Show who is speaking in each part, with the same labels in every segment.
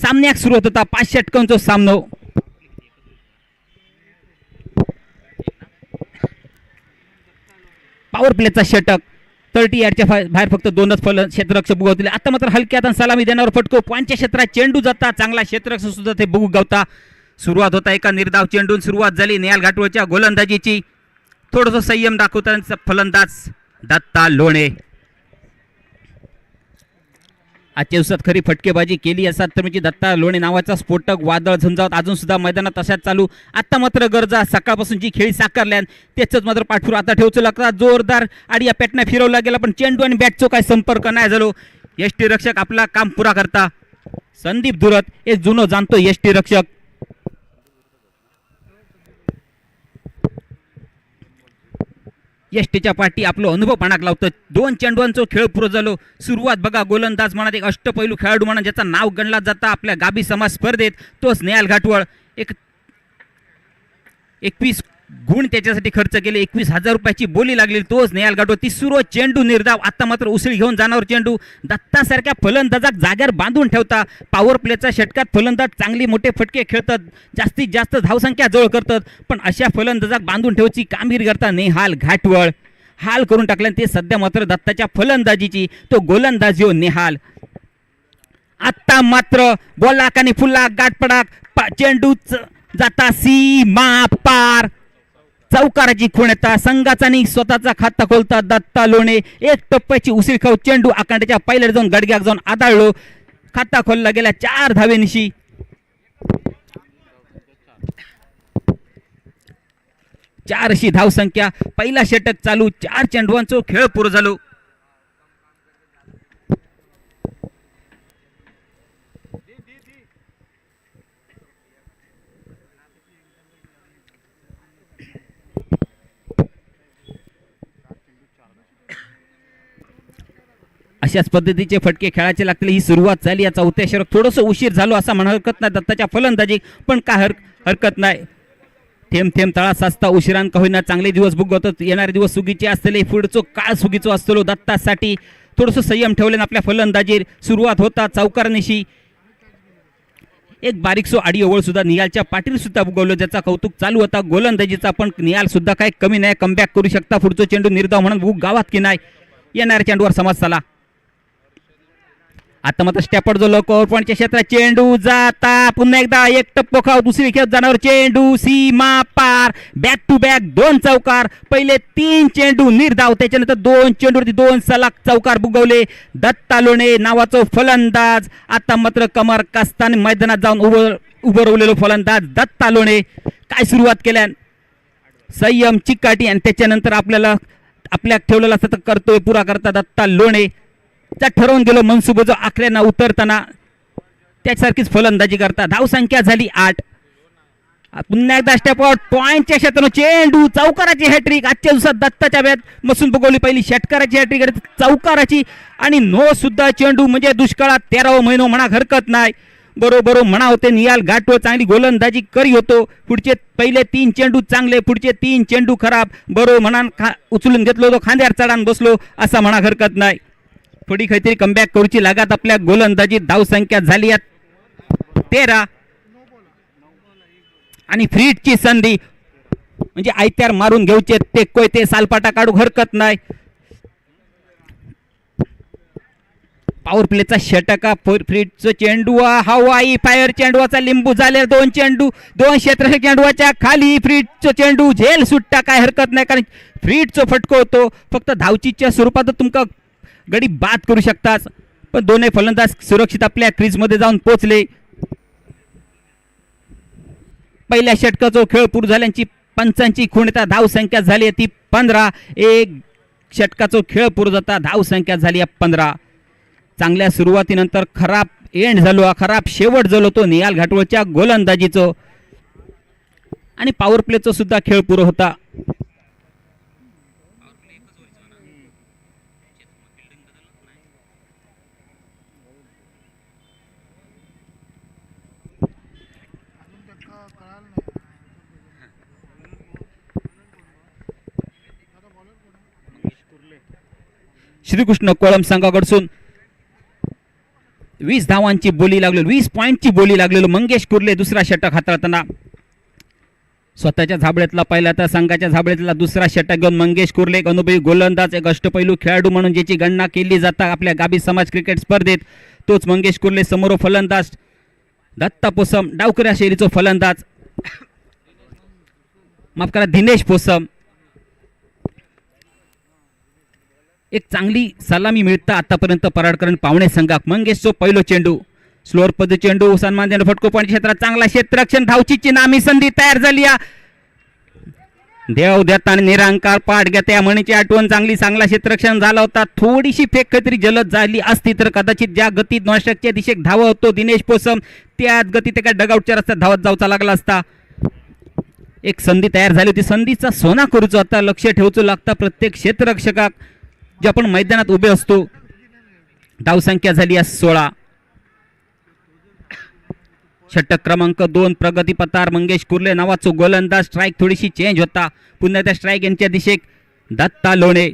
Speaker 1: सामन्याक सुरुवात होता 5 षटकांचो सामनो. पॉवर प्लेचा षटक 30 यार्डच्या बाहेर फक्त 2च क्षेत्ररक्षक बुगवतले. आता मात्र हलक्यात सलामी देण्यावर फटको पॉईंटच्या क्षेत्रात चेंडू जाता. चांगला क्षेत्ररक्षक सुद्धा ते बुगू गावता. सुरुवात होता एका निर्धाव चेंडून सुरुवात झाली नेहाल घाटवळच्या गोलंदाजीची. थोडंसं संयम दाखवताना फलंदाज दत्ता लोणे. आजच्या दिवसात खरी फटकेबाजी केली असतात तर म्हणजे दत्ता लोणे नावाचा स्फोटक वादळ झंझावत अजून सुद्धा मैदानात तशाच चालू. आता मात्र गरजा सकाळपासून जी खेळी साकारल्यान त्याच मात्र पाठपुर आता ठेवू लागतात. जोरदार आडिया पॅटना फिरवला गेला पण चेंडू आणि बॅटचा काय संपर्क नाही झालो. यष्टी रक्षक आपला काम पुरा करता. संदीप धुरत हे जुनो जाणतो यष्टी रक्षक. यष्टीच्या पाठी आपलं अनुभव पाणाक लावतं. 2 चेंडूंचा खेळ पुरो झालो. सुरुवात बघा गोलंदाज म्हणत एक अष्टपैलू खेळाडू म्हणून ज्याचा नाव गणला जाता आपल्या गाबी समाज स्पर्धेत तोच नेहाल घाटवळ. 21 गुण त्याच्यासाठी खर्च केले. 21,000 रुपयाची बोली लागली तोच नेहाल घाटवळ. तिसरो चेंडू निर्धाव. आता मात्र उसळी घेऊन जाणार चेंडू. दत्तासारख्या फलंदाजाक जाग्यावर बांधून ठेवता. पॉवर प्लेच्या षटकात फलंदाज चांगली मोठे फटके खेळतात. जास्तीत जास्त धावसंख्या जवळ करतात पण अशा फलंदाजाक बांधून ठेवची कामगिरी करता नेहाल घाटवळ. हाल करून टाकल्यान ते सध्या मात्र दत्ताच्या फलंदाजीची तो गोलंदाजी हो नेहाल. आता मात्र बोलाक आणि फुल्ला गाठपडाक चेंडू जाता सीमा पार. चौकाराची खूण येता. संघाचा आणि स्वतःचा खाता खोलता दत्ता लोणे. एक टप्प्याची उसळी खाऊ चेंडू आकांड्याच्या पहिल्या जाऊन गडग्याक जाऊन आदळलो. खाता खोलला गेला 4 धावेनिशी. 4 अशी धावसंख्या. पहिला षटक चालू. 4 चेंडूंचा खेळ पुरो झालो. अशाच पद्धतीचे फटके खेळायचे लागतील. ही सुरुवात झाली. या चौथ्या षटक थोडंसं उशीर झालो असं म्हणा हरकत नाही दत्ताच्या फलंदाजी पण काय हरकत नाही. थेंब थेंब तळा साचता उशिरान का होईना चांगले दिवस बुगवतात. येणारे दिवस सुगीचे असलेले पुढचो काळ सुगीचो असतो. दत्तासाठी थोडंसं संयम ठेवले आपल्या फलंदाजीर. सुरुवात होता चौकारनिशी. एक बारीकसो आडी ओवळ सुद्धा निहालच्या पाटील सुद्धा बुगवलं ज्याचा कौतुक चालू होता गोलंदाजीचा. पण निहाल सुद्धा काय कमी नाही. कमबॅक करू शकता. पुढचा चेंडू निर्धाव म्हणून बुग गावात की नाही. येणाऱ्या चेंडूवर समाज झाला. आता मात्र स्टॅपवर जो लोक पॉईंटच्या क्षेत्रात चेंडू जाता. पुन्हा एकदा एक टप्पो खाऊ दुसरी खेळ जाणार चेंडू सीमा पार. बॅक टू बॅक 2 चौकार. पहिले 3 चेंडू निर्धाव त्याच्यानंतर 2 चेंडूवरती 2 सलग चौकार बुगवले. दत्ता लोणे नावाचा फलंदाज. आता मात्र कमर कसताना मैदानात जाऊन उभं राहिलेलो फलंदाज दत्ता लोणे. काय सुरुवात केल्या संयम चिकाटी आणि त्याच्यानंतर आपल्याला आपल्या ठेवलेला सतत करतोय पुरा करता दत्ता लोणे. त्या ठरवून गेलो मनसुबा जो आखऱ्यांना उतरताना त्यासारखीच फलंदाजी करता. धावसंख्या झाली 8. पुन्हा एकदा स्टेपआउट पॉईंटच्या क्षेत्रानं चेंडू चौकाराची हॅट्रिक. आजच्या दिवसात दत्ताच्या बॅट मसून बघवली. पहिली षटकाराची हॅट्रिक चौकाराची आणि नो सुद्धा चेंडू म्हणजे दुष्काळात 13वा महिनो म्हणा हरकत नाही. बरोबर म्हणा होते. निहाल घाटवळ चांगली गोलंदाजी करी होतो. पुढचे पहिले 3 चेंडू चांगले पुढचे 3 चेंडू खराब. बरोबर म्हणा उचलून घेतलो तो खांद्यावर चढान बसलो असा म्हणा हरकत नाही. थोडी काहीतरी कमबॅक करूची लागत आपल्या गोलंदाजीत. धावसंख्या झाली 13 आणि फ्रीटची संधी म्हणजे आयत्यार मारून घेऊचे ते कोयते सालपाटा काढू हरकत नाही. पॉवर प्लेचा षटका फ्रीटचा चेंडू हवाई फायर चेंडूचा लिंबू झाले. 2 चेंडू 2 क्षेत्र चेंडूच्या खाली. फ्रीटचा चेंडू झेल सुट्टा काय हरकत नाही कारण फ्रीटचा फटको होतो. फक्त धावचीच्या स्वरूपात तुमका गडी बाद करू शकतात पण दोन्ही फलंदाज सुरक्षित आपल्या क्रीजमध्ये जाऊन पोहोचले. पहिल्या षटकाचा खेळ पूर्ण झाल्याची पंचांची खूणता. धावसंख्या झाली ती 15. एक षटकाचा खेळ पूर्ण जाता. धावसंख्या झाली 15. चांगल्या सुरुवातीनंतर खराब एंड झालो. खराब शेवट झालो तो निहाल घाटवळच्या गोलंदाजीचो आणि पॉवर प्लेचा सुद्धा खेळ पूर्ण होता. श्रीकृष्ण कोळम संघाकडून 20 धावांची बोली लागलेलो, 20 पॉईंटची बोली लागलेलो मंगेश कुर्ले दुसरा षटक हाताळताना. स्वतःच्या झाबळ्यातला पहिला तर संघाच्या झाबळ्यातला दुसरा षटक घेऊन मंगेश कुर्ले एक अनुभवी गोलंदाज, एक अष्टपैलू खेळाडू म्हणून ज्याची गणना केली जाता आपल्या गाभी समाज क्रिकेट स्पर्धेत, तोच मंगेश कुर्ले. समोर फलंदाज दत्ता पोसम, डावकऱ्या शैलीचा फलंदाज, माफ करा दिनेश पोसम. एक चांगली सलामी मिळता आतापर्यंत पराडकरण पावणे संघाक. मंगेशचो पहिलो चेंडू, स्लोअर पद चेंडू, सन्मान देणं फटको पॉईंट क्षेत्रात चांगला क्षेत्ररक्षण, धावची नामी संधी तयार झाली. देव देता आणि निरांकार पाठ घेता या म्हणीची आठवण, चांगला क्षेत्ररक्षण झाला होता. थोडीशी फेक तरी जलद झाली असती तर कदाचित ज्या गतीत नॉनस्ट्रकच्या दिशेक धावत होतो दिनेश पोसम, त्याच गतीत एका डगआउटच्या रस्त्यात धावत जाऊचा लागला असता. एक संधी तयार झाली होती, संधीचा सोना करूचो आता, लक्ष ठेवूचो लागता प्रत्येक क्षेत्ररक्षकाक जे आपण मैदानात उभे असतो. धावसंख्या झाली 16. षटक क्रमांक 2 प्रगती पतार मंगेश कुर्ले नावाचो गोलंदाज. स्ट्राईक थोडीशी चेंज होता, पुन्हा त्या स्ट्राईक यांच्या दिशेक दत्ता लोणे.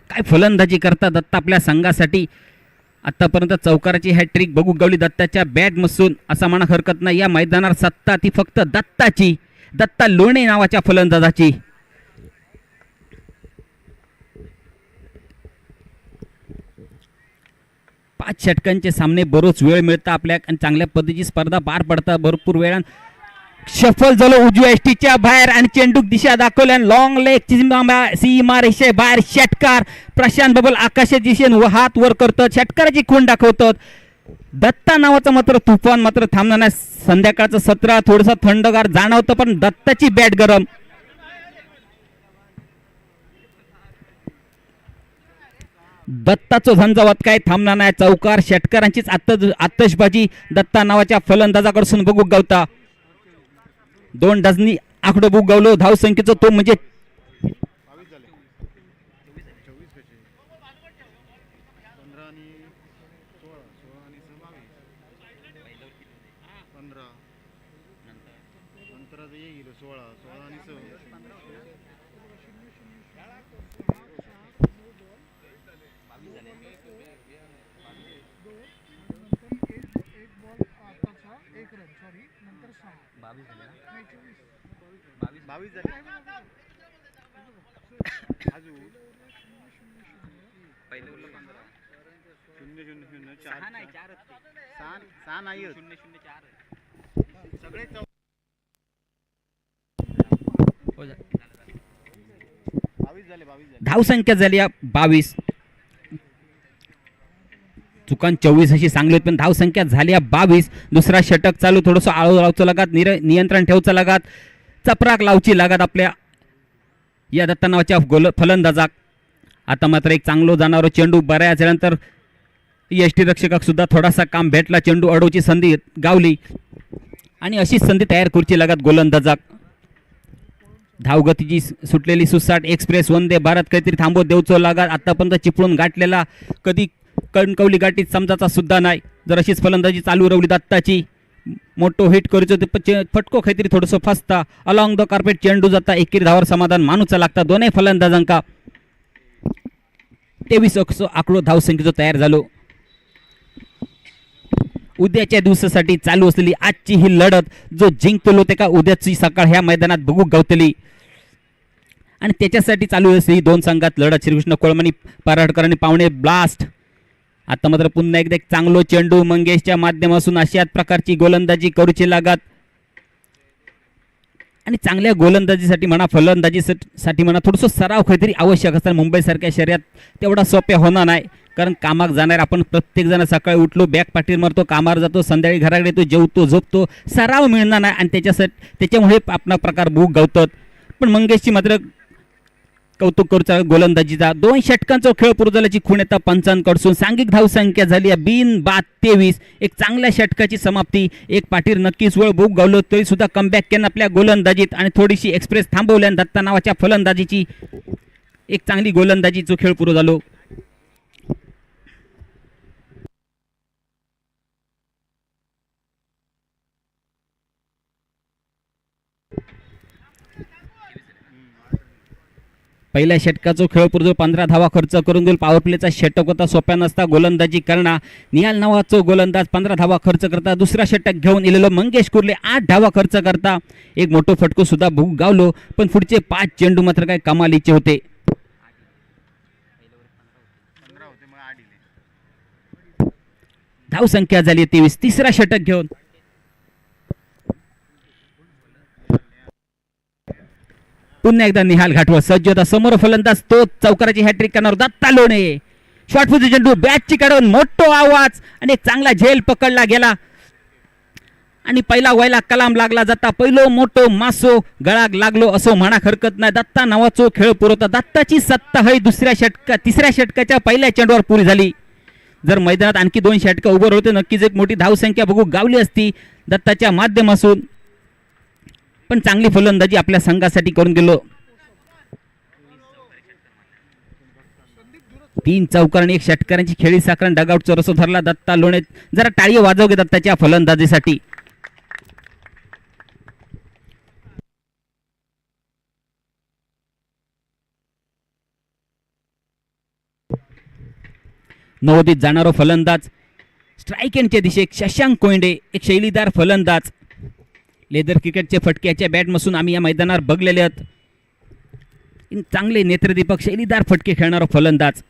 Speaker 1: काय फलंदाजी करता दत्ता आपल्या संघासाठी. आतापर्यंत चौकाराची हॅट्रिक बघू गावली दत्ताच्या बॅट मसून, असा म्हणा हरकत नाही. या मैदानात सत्ता ती फक्त दत्ताची, दत्ता लोणे नावाच्या फलंदाजाची. पाच षटकांचे सामने बरोच वेळ मिळता आपल्या आणि चांगल्या पद्धतीची स्पर्धा पार पडता. भरपूर वेळा शफल झालो उजव्या एसटीच्या बाहेर आणि चेंडूक दिशा दाखवल्या, लॉंग लेग सीमा रेषे बाहेर षटकार. प्रशांत बबल आकाशाच्या दिशेने हात वर करतात, षटकाराची खूण दाखवतात. दत्ता नावाचा मात्र तुफान मात्र थांबणार नाही. संध्याकाळचं सत्र थोडंसं थंडगार जाणवतं पण दत्ताची बॅट गरम. दत्ताचं झंझावात काय थांबणार नाही. चौकार षटकारांचीच आतषबाजी दत्ता नावाच्या फलंदाजाकडून बघू गावता. 2 डझनी आकडो बघू गावलो. धाव संख्येचा तो म्हणजे
Speaker 2: 22 झाले अजून पहिले 0-0-0-4 नाही 4 6 नाही 0-0-4 सगळे 22 झाले
Speaker 1: धाव संख्या झाली 22. चुकान 24 अशी सांगली होती पण धाव संख्या झाली 22. दुसरा षटक चालू, थोडंसं आळू लावचं लागत, नियंत्रण ठेवचं लागत, चपराक लावची लागत आपल्या या दत्ता नावाच्या फलंदाजाक. आता मात्र एक चांगलो जाणारो चेंडू बऱ्याच वेळानंतर यष्टी रक्षकाक सुद्धा थोडासा काम भेटला. चेंडू अडवची संधी गावली आणि अशीच संधी तयार करूची लागत गोलंदाजाक. धावगतीची सुटलेली सुसाट एक्सप्रेस वंदे भारत काहीतरी थांबवत देऊचो लागत. आतापर्यंत चिपळून गाठलेला कधी कणकवली गाठीत समजाचा सुद्धा नाही. जर अशीच फलंदाजी चालू रवली दत्ताची, मोठो हिट करूचो ते फटको काहीतरी थोडंसं फसता. अलॉंग द कार्पेट चेंडू जाता, एकेरी धावावर समाधान मानूचा लागता दोन्ही फलंदाजांका. 23 आकडो धाव संख्येचो तयार झालो. उद्याच्या दिवसासाठी चालू असलेली आजची ही लढत जो जिंकलो ते का उद्याची सकाळ ह्या मैदानात बघू गावतली आणि त्याच्यासाठी चालू असलेली 2 संघात लढत. श्रीकृष्ण कोळमणी पराडकर आणि पावणे ब्लास्ट. आता मात्र पुन्हा एकदा एक चांगलो चेंडू मंगेशच्या माध्यमातून अशाच प्रकारची गोलंदाजी करूची लागत आणि चांगल्या गोलंदाजीसाठी म्हणा फलंदाजीसाठी म्हणा थोडंसं सराव काहीतरी आवश्यक असतात. मुंबईसारख्या शहरात तेवढा सोपे होणार नाही कारण कामाक जाणार आपण प्रत्येक जण सकाळी उठलो बॅग पाठीवर मारतो, कामावर जातो, संध्याकाळी घराकडे येतो, जेवतो, झोपतो, सराव मिळणार नाही आणि त्याच्यामुळे आपला प्रकार भूक गावतात. पण मंगेशची मात्र कौतुक करूचा गोलंदाजीचा. 2 षटकांचा खेळ पुरू झाल्याची खूण येता पंचांकडसून. सांघिक धाव संख्या झाली बिन बाद 23. एक चांगल्या षटकाची समाप्ती. एक पाठीर नक्कीच वेळ भूक गावलो तरी सुद्धा कमबॅक केलं आपल्या गोलंदाजीत आणि थोडीशी एक्सप्रेस थांबवल्या दत्ता नावाच्या फलंदाजीची. एक चांगली गोलंदाजीचा खेळ पुरू झालो. पहिल्या षटकाचा खेळ पुरतो 15 धावा खर्च करून गेल. पॉवर प्लेचा षटक होता, सोप्या नसता गोलंदाजी करणं. निहाल नावाचा गोलंदाज 15 धावा खर्च करता. दुसरा षटक घेऊन इलेलो मंगेश कुर्ले 8 धावा खर्च करता. एक मोठं फटको सुद्धा भूक गावलो, पण पुढचे 5 चेंडू मात्र काय कमालीचे होते.
Speaker 2: 15 होते मग 8 दिले.
Speaker 1: धाव संख्या झाली 23. तिसरा षटक घेऊन पुन्हा एकदा निहाल घाटवर सज्ज होता. समोर फलंदाज तो चौकाराची हॅट्रिक करणार दत्ता लोणे. शॉर्ट फुटचा चेंडू बॅटची काढून मोठा आवाज आणि एक चांगला झेल पकडला गेला आणि पहिला व्हायला कलाम लागला जाता. पहिलो मोठो मासो गळाक लागलो असो म्हणा हरकत नाही. दत्ता नावाचो खेळ पुरवता. दत्ताची सत्ता ही तिसऱ्या षटकाच्या पहिल्या चेंडूवर पुरी झाली. जर मैदानात आणखी 2 षटकं उभं होते नक्कीच एक मोठी धावसंख्या बघू गावली असती दत्ताच्या माध्यमातून, पण चांगली फलंदाजी आपल्या संघासाठी करून गेलो. 3 चौकार आणि 1 षटकारांची खेळी साखरण डगआउटचा रसो धरला दत्ता लोणे. जरा टाळी वाजवगे दत्ताच्या फलंदाजीसाठी. नवोदित जाणारो फलंदाज स्ट्राईक एंडच्या दिशेत शशांक कोयंडे, एक शैलीदार फलंदाज. लेदर क्रिकेटचे फटक्याच्या बॅटमधून आम्ही या मैदानावर बघलेले आहेत. चांगले नेत्रदीपक शैलीदार फटके खेळणारा फलंदाज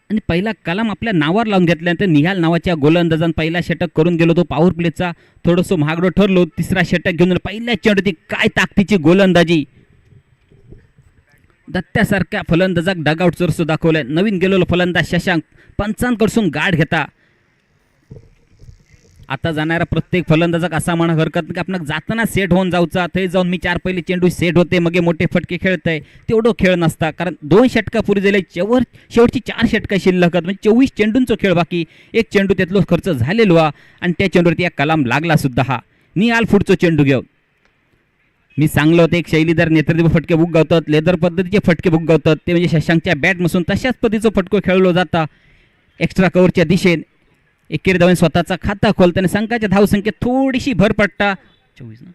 Speaker 1: आणि पहिला कलाम आपल्या नावावर लावून घेतल्यानंतर निहाल नावाच्या गोलंदाजान पहिला षटक करून गेलो. तो पॉवर प्लेचा थोडंसं महागडो ठरलो. तिसरा षटक घेऊन पहिल्या चेंडूची काय ताकदीची गोलंदाजी. दत्त्यासारख्या फलंदाजाक डगआउट चोरसो दाखवलाय. नवीन गेलेलो फलंदाज शशांक पंचांकडसून गाठ घेता. आता जाणारा प्रत्येक फलंदाजाक असा म्हणा हरकत नाही की आपण जाताना सेट होऊन जाऊचा. थंय जाऊन मी 4 पहिले चेंडू सेट होते मग मोठे फटके खेळतय तेवढं खेळ नसता. कारण 2 षटका पुरी झाले. शेवटची 4 षटका शिल्लक म्हणजे 24 चेंडूंचा खेळ बाकी. एक चेंडू त्यातलो खर्च झालेलो आणि त्या चेंडूवरती या कलाम लागला सुद्धा. हा निहाल पुढचा चेंडू घेऊन मी सांगलं होतं एक शैलीदार नेत्रदीप फटके बुक गावतात. लेदर पद्धतीचे फटके बुक गावतात ते म्हणजे शशांकच्या बॅटमधून तशाच पद्धतीचा फटको खेळलो जाता. एक्स्ट्रा कव्हरच्या दिशेने एकेरी धावून स्वतःचा खाता खोलताना संघाच्या धावसंख्येत थोडीशी भर पडता. 24 ना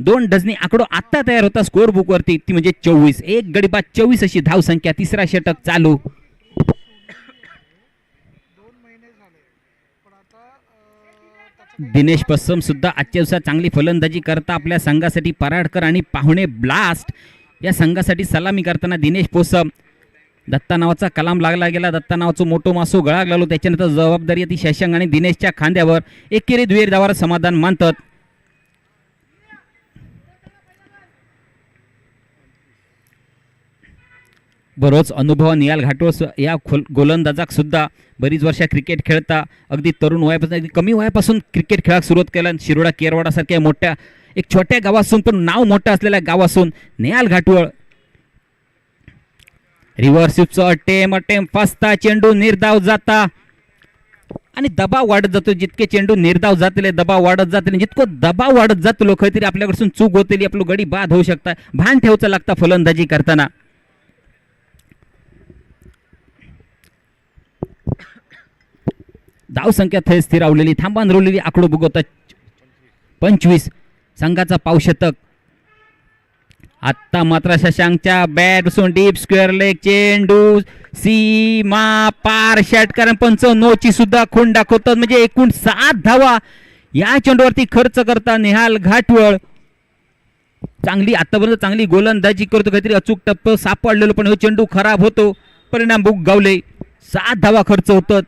Speaker 1: 2 डझनी आकडो आता तयार होता स्कोअर बुकवरती ती म्हणजे 24. एक गडी बाद 24 अशी धावसंख्या. तिसरा षटक चालू. दिनेश पस्सम सुद्धा आजच्या दिवसात चांगली फलंदाजी करता आपल्या संघासाठी. पराडकर आणि पाहुणे ब्लास्ट या संघासाठी सलामी करताना दिनेश पोसम. दत्ता नावाचा कलाम लागला गेला. दत्ता नावाचं मोठो मासो गळा लागलो. त्याच्यानंतर जबाबदारी ती शशांक आणि दिनेशच्या खांद्यावर. एकेरी दुहेरी धावावर समाधान मानतात. बरोच अनुभव निहाल घाटोळ या गोलंदाजाक सुद्धा बरीच वर्ष क्रिकेट खेळता. अगदी तरुण वयापासून अगदी कमी वयापासून क्रिकेट खेळाक सुरुवात केला. शिरोडा केरवाडा सारख्या मोठ्या एक छोट्या गावासून पण नाव मोठं असलेल्या गावासून निहाल घाटोळ. रिव्हर्स स्वीपचा अटेम फसता चेंडू निर्धाव जाता आणि दबाव वाढत जातो. जितके चेंडू निर्धाव जातले दबाव वाढत जातले. जितको दबाव वाढत जातलो खरी तरी आपल्याकडून चूक होतली. आपलं गडी बाद होऊ शकता. भान ठेवचं लागता फलंदाजी करताना. धावसंख्या थै स्थिरावलेली थांबान रोवलेली आकडो बघता 25. संघाचा पावशतक. आता मात्र शशांकच्या बॅटसून डीप स्क्वेअर लेग चेंडू सीमा पार. षटकार पंच नोची सुद्धा खूण दाखवतात. म्हणजे एकूण 7 धावा या चेंडूवरती खर्च करता निहाल घाटवळ. चांगली आतापर्यंत चांगली गोलंदाजी करतो. काहीतरी अचूक टप्प सापडलेलो पण हो चेंडू खराब होतो. परिणाम बुक गावले. 7 धावा खर्च होतात.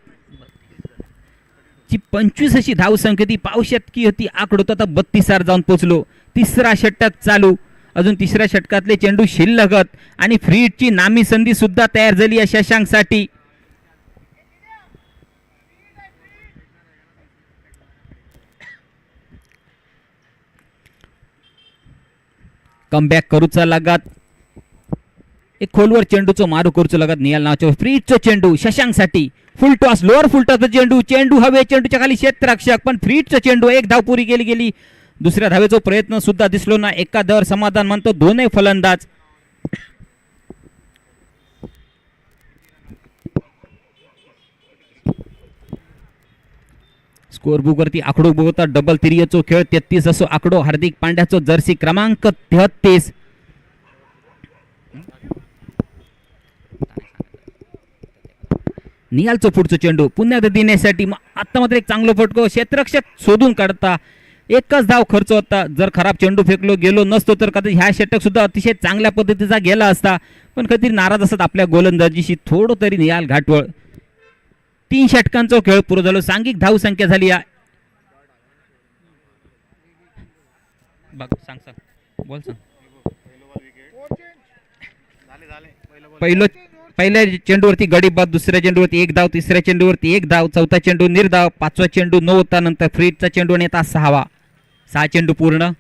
Speaker 1: 25 अशी धावसंख्या ती पावशतकी होती. आकडो आता 32 जाऊन पोचलो. तिसरा षटक चालू. अजून तिसऱ्या षटकातले चेंडू शिल्लकत आणि फ्रीडची नामी संधी सुद्धा तयार झाली या शशांकसाठी. कमबॅक करूचा लागत. एक खोलवर चेंडूचं मारू करूचं लागत. निहाल नावाच्या फ्रीडचा चेंडू शशांकसाठी. फुल टॉस लोअर फुल टॉसचा चेंडू हवे. चेंडूच्या खाली क्षेत्ररक्षक पण फ्रीडचा चेंडू. एक धाव पुरी गेली. दुसऱ्या धावेचा प्रयत्न सुद्धा दिसलो ना. एका धावर समाधान मानतो दोन्ही फलंदाज. स्कोर बुक वरती आकडो बघता डबल तिरियचो खेळ 33 असो आकडो हार्दिक पांड्याचो जर्सी क्रमांक 33. निहालचो पुढचो चेंडू पुन्हा एकदा देण्यासाठी आता मात्र एक चांगलो फटको क्षेत्ररक्षक शोधून काढता एकच धाव खर्च होता. जर खराब चेंडू फेकलो गेलो नसतो तर कदाचित ह्या षटक सुद्धा अतिशय चांगल्या पद्धतीचा गेला असता. पण कधी नाराज असत आपल्या गोलंदाजीशी थोडं तरी निहाल घाटवळ. 3 षटकांचा खेळ पुरो झालो. सांघिक धाव संख्या झाली या बघ सांग सांग बोल सांग.
Speaker 2: झाले झाले
Speaker 1: पहिल्या चेंडूवरती गडी बाद, दुसऱ्या चेंडूवरती 1 धाव, तिसऱ्या चेंडूवरती 1 धाव, चौथा चेंडू निर्धाव, 5वा चेंडू न होता नंतर फ्रीजचा चेंडू आणि आता 6वा. 6 चेंडू पूर्ण.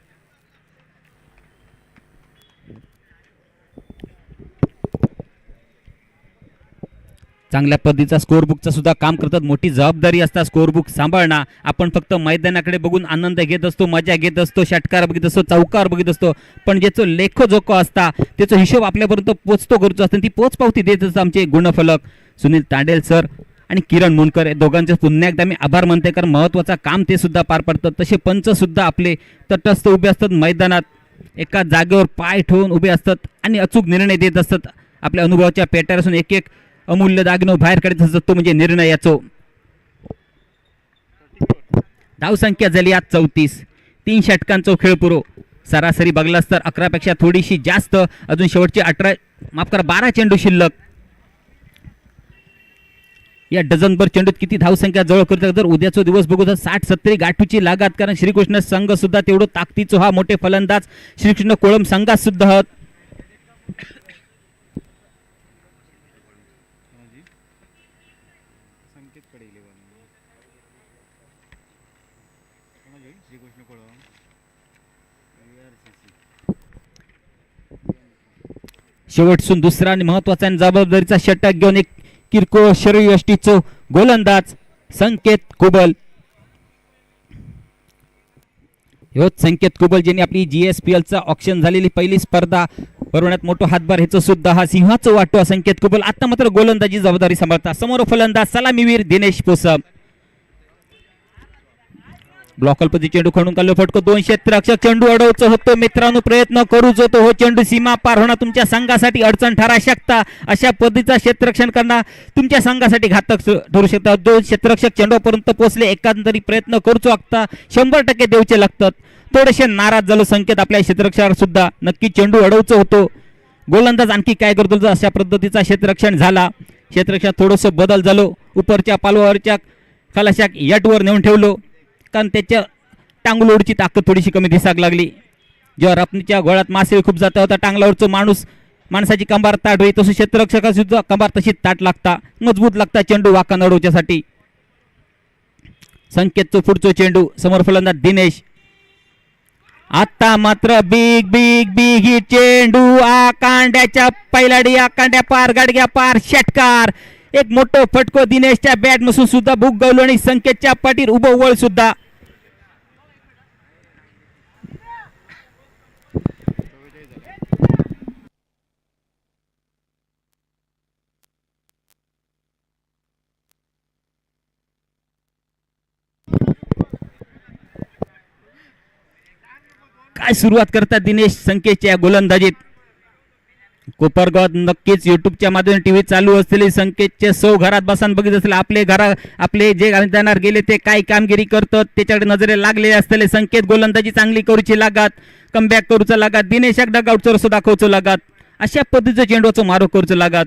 Speaker 1: चांगल्या पद्धतीचा स्कोर बुकचा सुद्धा काम करतात. मोठी जबाबदारी असतात स्कोर बुक सांभाळणं. आपण फक्त मैदानाकडे बघून आनंद घेत असतो, मजा घेत असतो, षटकार बघित असतो, चौकार बघित असतो, पण ज्याचं लेखो जोखो असता त्याचा हिशोब आपल्यापर्यंत पोचतो करूचो असतो. ती पोच पावती देत असतात आमचे गुणफलक सुनील तांडेल सर आणि किरण मुनकर. या दोघांचे पुन्हा एकदा मी आभार मानते, कारण महत्वाचं काम ते सुद्धा पार पडतात. तसे पंच सुद्धा आपले तटस्थ उभे असतात मैदानात, एका जागेवर पाय ठेवून उभे असतात आणि अचूक निर्णय देत असतात. आपल्या अनुभवाच्या पेट्यावर असून एक एक अमूल्य दागिनो बाहेर काढत असतो, तो म्हणजे निर्णय याचो. धाव संख्या झाली आज 34. 3 षटकांचा खेळ पुरो. सरासरी बघलास तर 11 पेक्षा थोडीशी जास्त. अजून शेवटचे 12 चेंडू शिल्लक. या डझनभर चेंडूत किती धाव संख्या जवळ करतात. जर उद्याचा दिवस बघू तर 60-70 गाठूची लागात, कारण श्रीकृष्ण संघ सुद्धा तेवढं ताकदीचो हा मोठे फलंदाज श्रीकृष्ण कोळम संघात सुद्धा आहात. शेवटसून दुसरा आणि महत्वाचा आणि जबाबदारीचा षटक घेऊन एक किरकोळ शरीरयष्टीचो गोलंदाज संकेत कुबल. ह्योच संकेत कुबल ज्यांनी आपली GSPL चा ऑक्शन झालेली पहिली स्पर्धा भरवण्यात मोठा हातभार ह्याचा सुद्धा हा सिंहाचा वाटो. संकेत कुबल आता मात्र गोलंदाजी जबाबदारी सांभाळता. समोर फलंदाज सलामीवीर दिनेश पोसम. ब्लॉकलपती चेंडू खणून काढलो फटको. 2 क्षेत्ररक्षक चेंडू अडवतो होतो. मित्रांनो प्रयत्न करूच होतो हो चेंडू सीमा पार होणार तुमच्या संघासाठी अडचण ठरा शकता. अशा पद्धतीचा क्षेत्ररक्षण करणं तुमच्या संघासाठी घातक ठरू शकतात. 2 क्षेत्ररक्षक चेंडूपर्यंत पोहोचले. एकांतरी प्रयत्न करूच लागता. 100% देऊचे लागतात. थोडेसे नाराज झालो संकेत आपल्या क्षेत्ररक्षकावर सुद्धा. नक्की चेंडू अडवतो होतो. गोलंदाज आणखी काय करतो जर अशा पद्धतीचा क्षेत्ररक्षण झाला. क्षेत्ररक्षणात थोडस बदल झालो. उपरच्या पालवावरच्या खलाशाक यटवर नेऊन ठेवलो, कारण त्याच्या टांगलोडची ताकद थोडीशी कमी दिसाक लागली. जेव्हा रपणीच्या गोळ्यात मासे खूप जाता होता टांगलावरचं माणसाची कंबार ताट होई, तसं क्षेत्ररक्षका सुद्धा कंबार तशीच ताट लागता, मजबूत लागता चेंडू वाका अडवच्यासाठी. संकेतचो पुढचो चेंडू. समोर फलंदाज दिनेश. आता मात्र बिग बिग बिग ही चेंडू आकांड्याच्या पैलाडी, आकांड्या पार, गाडग्या पार, षटकार. एक मोठं फटको दिनेशच्या बॅट मसून सुद्धा भूक गवलो आणि संकेतच्या पाठीर उभं वळ सुद्धा. काय सुरुवात करतात दिनेश संकेतच्या गोलंदाजीत. कोपरगावात नक्कीच युट्यूबच्या माध्यमातून टीव्ही चालू असलेले संकेतचे सौ घरात बसून बघित असले आपले जे जाणार गेले ते काय कामगिरी करतात त्याच्याकडे नजरे लागले असलेले. संकेत गोलंदाजी चांगली करूची लागत, कमबॅक करूचं लागत, दिनेश एकदा डाऊटचं रस्तो दाखवचं लागत, अशा पद्धतीचं चेंडूचं मारो करूचं लागत.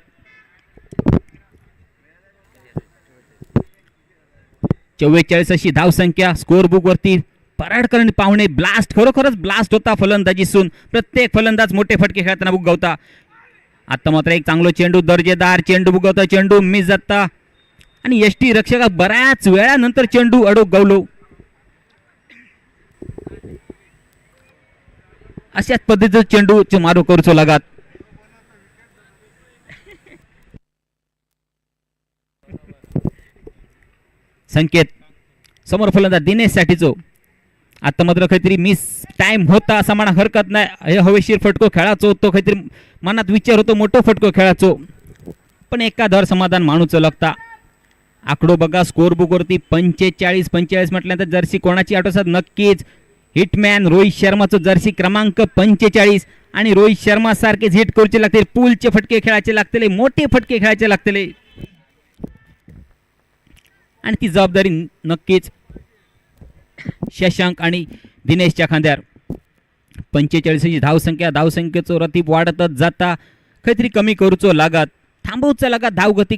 Speaker 1: 44 अशी धाव संख्या स्कोर बुक वरती. पराडकर पाहुणे ब्लास्ट, खरोखरच ब्लास्ट होता फलंदाजीसून. प्रत्येक फलंदाज मोठे फटके खेळताना बुगवता. आता मात्र एक चांगलो चेंडू, दर्जेदार चेंडू बुगवता, चेंडू मिस जाता आणि यष्टी रक्षका बऱ्याच वेळानंतर चेंडू अडोक गवलो. अशाच पद्धतीचं चेंडू मारो करूचो लागत. संकेत समोर फलंदाज दिनेश साठीचो. आता मात्र काहीतरी मिस टाइम होता असं म्हणा हरकत नाही. हवेशीर फटको खेळाचो होतो, काहीतरी मनात विचार होतो मोठो फटको खेळाचो, पण एका धर समाधान मानूचं लागता. आकडो बघा स्कोर बुक वरती 45-45 म्हटल्यानंतर जर्सी कोणाची आठवतात नक्कीच हिटमॅन रोहित शर्माचं जर्सी क्रमांक 45 आणि रोहित शर्मा सारखेच हिट करूचे लागतील पूलचे फटके खेळायचे लागतील मोठे फटके खेळायचे लागतील आणि ती जबाबदारी नक्कीच शशांक आणि दिनेशच्या खांद्यावर 45ची धावसंख्येचो रतीप वाढतच जाता काहीतरी कमी करूचो लागत थांबवचा लागत धावगती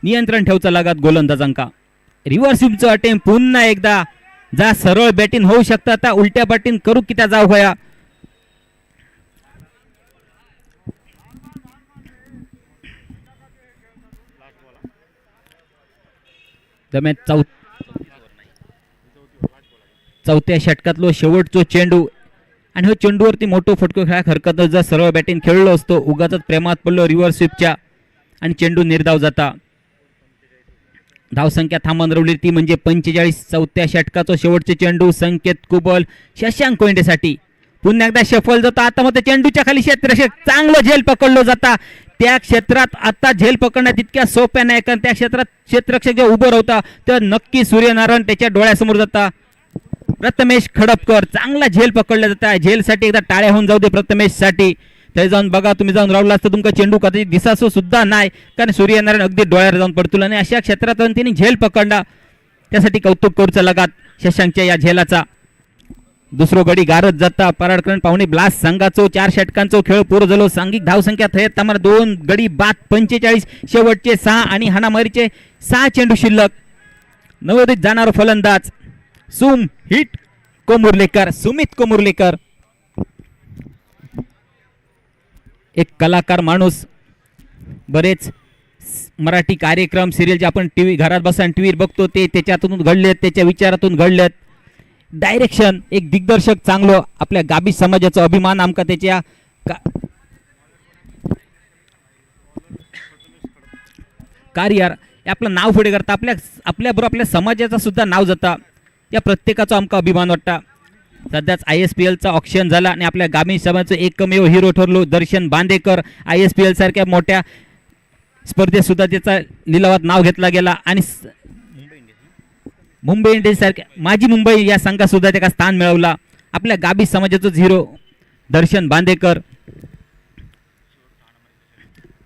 Speaker 1: नियंत्रण ठेवचा लागत गोलंदाजांका रिव्हर्स स्वीपचं अटेम्प्ट पुन्हा एकदा जा सरळ बॅटिंग होऊ शकता आता उलट्या बॅटिंग करू की त्या जाऊ होया दरम्यान चौथ्या षटकातलो शेवटचो चेंडू आणि हो चेंडूवरती मोठो फटको खेळा हरकत जर सरळ बॅटिंग खेळलो असतो उगाच प्रेमात पडलो रिव्हर्स स्वीपच्या आणि चेंडू निर्धाव जाता धावसंख्या थांबून रवली ती म्हणजे 45 चौथ्या षटकाचा शेवटचे चेंडू संकेत कुबल शशांक कोयंडेसाठी पुन्हा एकदा शफल जातो आता मग चेंडूच्या खाली क्षेत्ररक्षक चांगलं झेल पकडलो जाता त्या क्षेत्रात आता झेल पकडण्यात तितक्या सोप्या नाही कारण त्या क्षेत्रात क्षेत्ररक्षक जेव्हा उभं राहता तेव्हा नक्की सूर्यनारायण त्याच्या डोळ्यासमोर जाता प्रथमेश खडपकर चांगला झेल पकडला जाता झेलसाठी एकदा टाळ्या होऊन जाऊ दे प्रथमेश साठी ते जाऊन बघा तुम्ही जाऊन राहुला असतं तुमका चेंडू कदाचित दिसासो सुद्धा नाही कारण सूर्यनारायण अगदी डोळ्यावर जाऊन पडतो आणि अशा क्षेत्रात त्यांनी झेल पकडला त्यासाठी कौतुक करूचं लगात शशांकच्या या झेलाचा दुसरो गडी गारत जाता पराडकरण पाहुणे ब्लास्ट संघाचो 4 षटकांचो खेळ पूर्ण झालो सांघिक धावसंख्या थयत तमार 2 गडी बाद 45 शेवटचे 6 आणि हाणामारीचे 6 चेंडू शिल्लक नवोदित जाणारा फलंदाज सुमित कोमुर्लेकर एक कलाकार माणूस बरेच मराठी कार्यक्रम सिरियल जे आपण टीव्ही घरात बसून टीव्हीवर बघतो ते त्याच्यातून घडलेत त्याच्या विचारातून घडलेत डायरेक्शन एक दिग्दर्शक चांगलो आपल्या गाबी समाजाचा अभिमान आमका त्याच्या कार्य आपलं नाव पुढे करता आपल्या बरोबर आपल्या समाजाचा सुद्धा नाव जाता या प्रत्येकाचा आमका अभिमान वाटता सध्याच ISPL चा ऑक्शन झाला आणि आपल्या गामी समाजाचं एकमेव हिरो ठरलो दर्शन बांदेकर ISPL सारख्या मोठ्या स्पर्धेत सुद्धा त्याचा लिलावात नाव घेतला गेला आणि मुंबई इंडियन्स सारख्या माझी मुंबई या संघात सुद्धा त्याला स्थान मिळवला आपल्या गाबी समाजाचंच हिरो दर्शन बांदेकर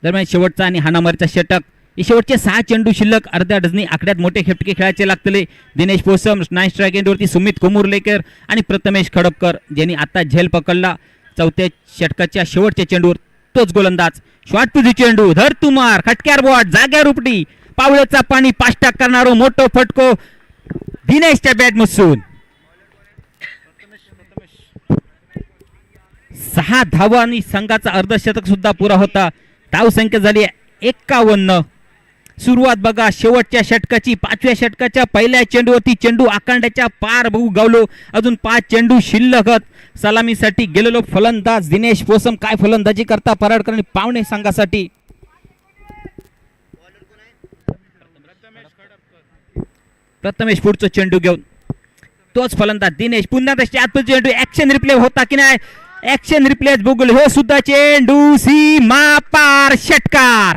Speaker 1: दरम्यान शेवटचा आणि हाणामारीचा षटक शेवटचे 6 चेंडू शिल्लक अर्ध्या डझनी आकड्यात मोठे खेपटके खेळायचे लागतले दिनेश पोसम 9 स्ट्राईक एंडवरती सुमित कोमुर्लेकर आणि प्रथमेश खडपकर ज्यांनी आता झेल पकडला चौथ्या षटकाच्या शेवटच्या चेंडूवर तोच गोलंदाज शॉर्ट टू चेंडू धर तुमार खटक्यार बॉट जाग्यावर उपटी पावळेचा पाणी पाष्टा करणारो मोठो फटको दिनेशच्या बॅट मसून 6 धावा आणि संघाचा अर्धशतक सुद्धा पुरा होता धावसंख्या झाली 51 सुरुवात बघा शेवटच्या षटकाची 5व्या षटकाच्या पहिल्या चेंडूवरती चेंडू आकांड्याच्या पार बघू गावलो अजून 5 चेंडू शिल्लक सलामीसाठी गेलेलो फलंदाज दिनेश पोसम काय फलंदाजी करता पराडकर आणि पावणे संघासाठी प्रथमेश पुढचा चेंडू घेऊन तोच फलंदाज दिनेश पुन्हा त्याच्या आतमध्ये चेंडू ऍक्शन रिप्ले होता की नाही ऍक्शन रिप्ले बघूल हो सुद्धा चेंडू सीमा पार षटकार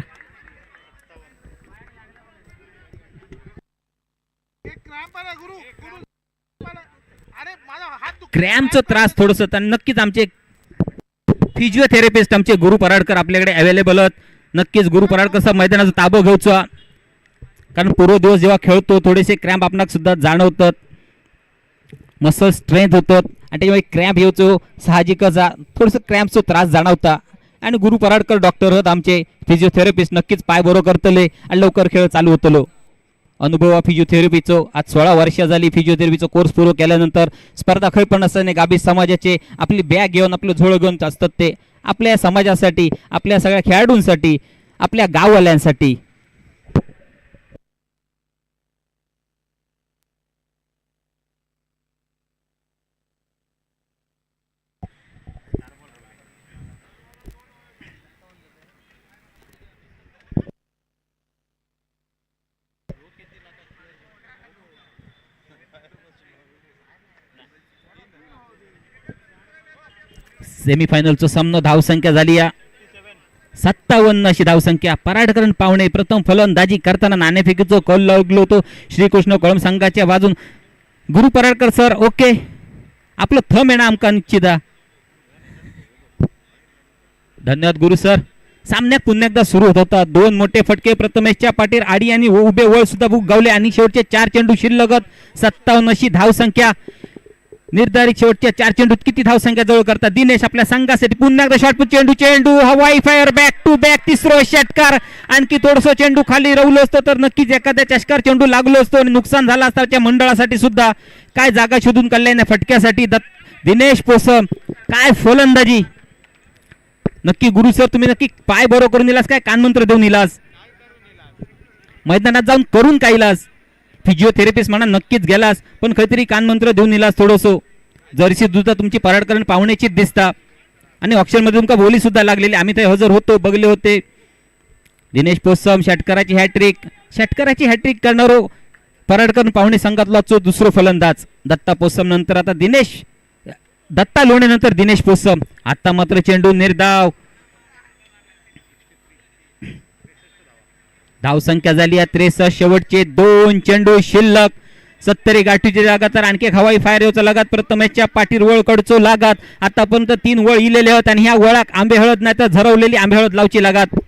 Speaker 1: क्रॅम्पचा त्रास थोडस नक्कीच आमचे फिजिओथेरपिस्ट आमचे गुरु पराडकर आपल्याकडे अवेलेबल आहेत नक्कीच गुरु पराडकर मैदानाचा ताबा घ्यायचा कारण पूर्व दिवस जेव्हा खेळतो थोडेसे क्रॅम्प आपणाक सुद्धा जाणवतात मसल स्ट्रेंथ होतात आणि त्याच्यामुळे क्रॅम्प येऊचो साहजिकच थोडंसं क्रॅम्पचा त्रास जाणवता आणि गुरु पराडकर डॉक्टर आहेत आमचे फिजिओथेरपिस्ट नक्कीच पाय बरो करतले आणि लवकर खेळ चालू होतलो अनुभव फिजिओथेरपीचो आज 16 वर्ष झाली फिजिओथेरपीचो कोर्स पूर्ण केल्यानंतर स्पर्धा खंय पण असताना गाबी समाजाचे आपली बॅग घेऊन आपलं झोळ घेऊन असतात ते आपल्या समाजासाठी आपल्या सगळ्या खेळाडूंसाठी आपल्या गाववाल्यांसाठी सेमीफायनलचा सामना धावसंख्या झाली या 57 अशी धावसंख्या. पराडकरण पाहुणे प्रथम फलंदाजी करताना नाणेफेकीचा कौल लागलो होतो श्रीकृष्ण कोळम संघाच्या बाजून. गुरु पराडकर सर ओके, आपलं थम येणं आमका निश्चित. धन्यवाद गुरु सर. सामन्यात पुन्हा एकदा सुरू होत होता. दोन मोठे फटके प्रथमेशच्या पाठीवर आडी आणि उभे वळ सुद्धा गावले आणि शेवटचे 4 चेंडू शिल्लक. 57 अशी धावसंख्या. निर्धारित शेवटच्या 4 चेंडूत किती धावसंख्या जवळ करतात दिनेश आपल्या संघासाठी. पुन्हा एकदा शॉर्ट चेंडू चेंडू हवाई फायर बॅक टू बॅक तिसरं षटकार. आणखी थोडस चेंडू खाली रवलो असतो तर नक्कीच एखाद्या चष्कार चेंडू लागलो असतो आणि नुकसान झालं असतं त्या मंडळासाठी सुद्धा. काय जागा शोधून काढल्या फटक्यासाठी दिनेश पोसम. काय फलंदाजी. नक्की गुरु सर तुम्ही नक्की पाय बरोबर करून दिलास काय कानमंत्र देऊन दिलास मैदानात जाऊन करून काय इलास. फिजिओथेरपिस्ट म्हणा नक्कीच गेलास पण काहीतरी कानमंत्र देऊन दिलास थोडंसं. जर्सी दुधा तुमची पराडकरण पाहुण्याचीच दिसता आणि ऑप्शनमध्ये तुमका बोली सुद्धा लागलेली. आम्ही ते हजर होतो बघले होते. दिनेश पोसम षटकाराची हॅट्रिक करणारो पराडकरण पाहुणे संघातला जो दुसरा फलंदाज. दत्ता पोसम नंतर आता दत्ता लोणे नंतर दिनेश पोसम. आता मात्र चेंडू निर्धाव. धावसंख्या झाली 63. शेवटचे 2 चेंडू शिल्लक. 70 गाठीची लगातार आणखी हवाई फायर होचा लगात. प्रथमेशच्या पाठीर वळ कडचो लागात. आतापर्यंत 3 वळ इलेले आहेत आणि ह्या वळाक आंबे हळद नाही तर झरवलेली आंबे हळद लावची लागात.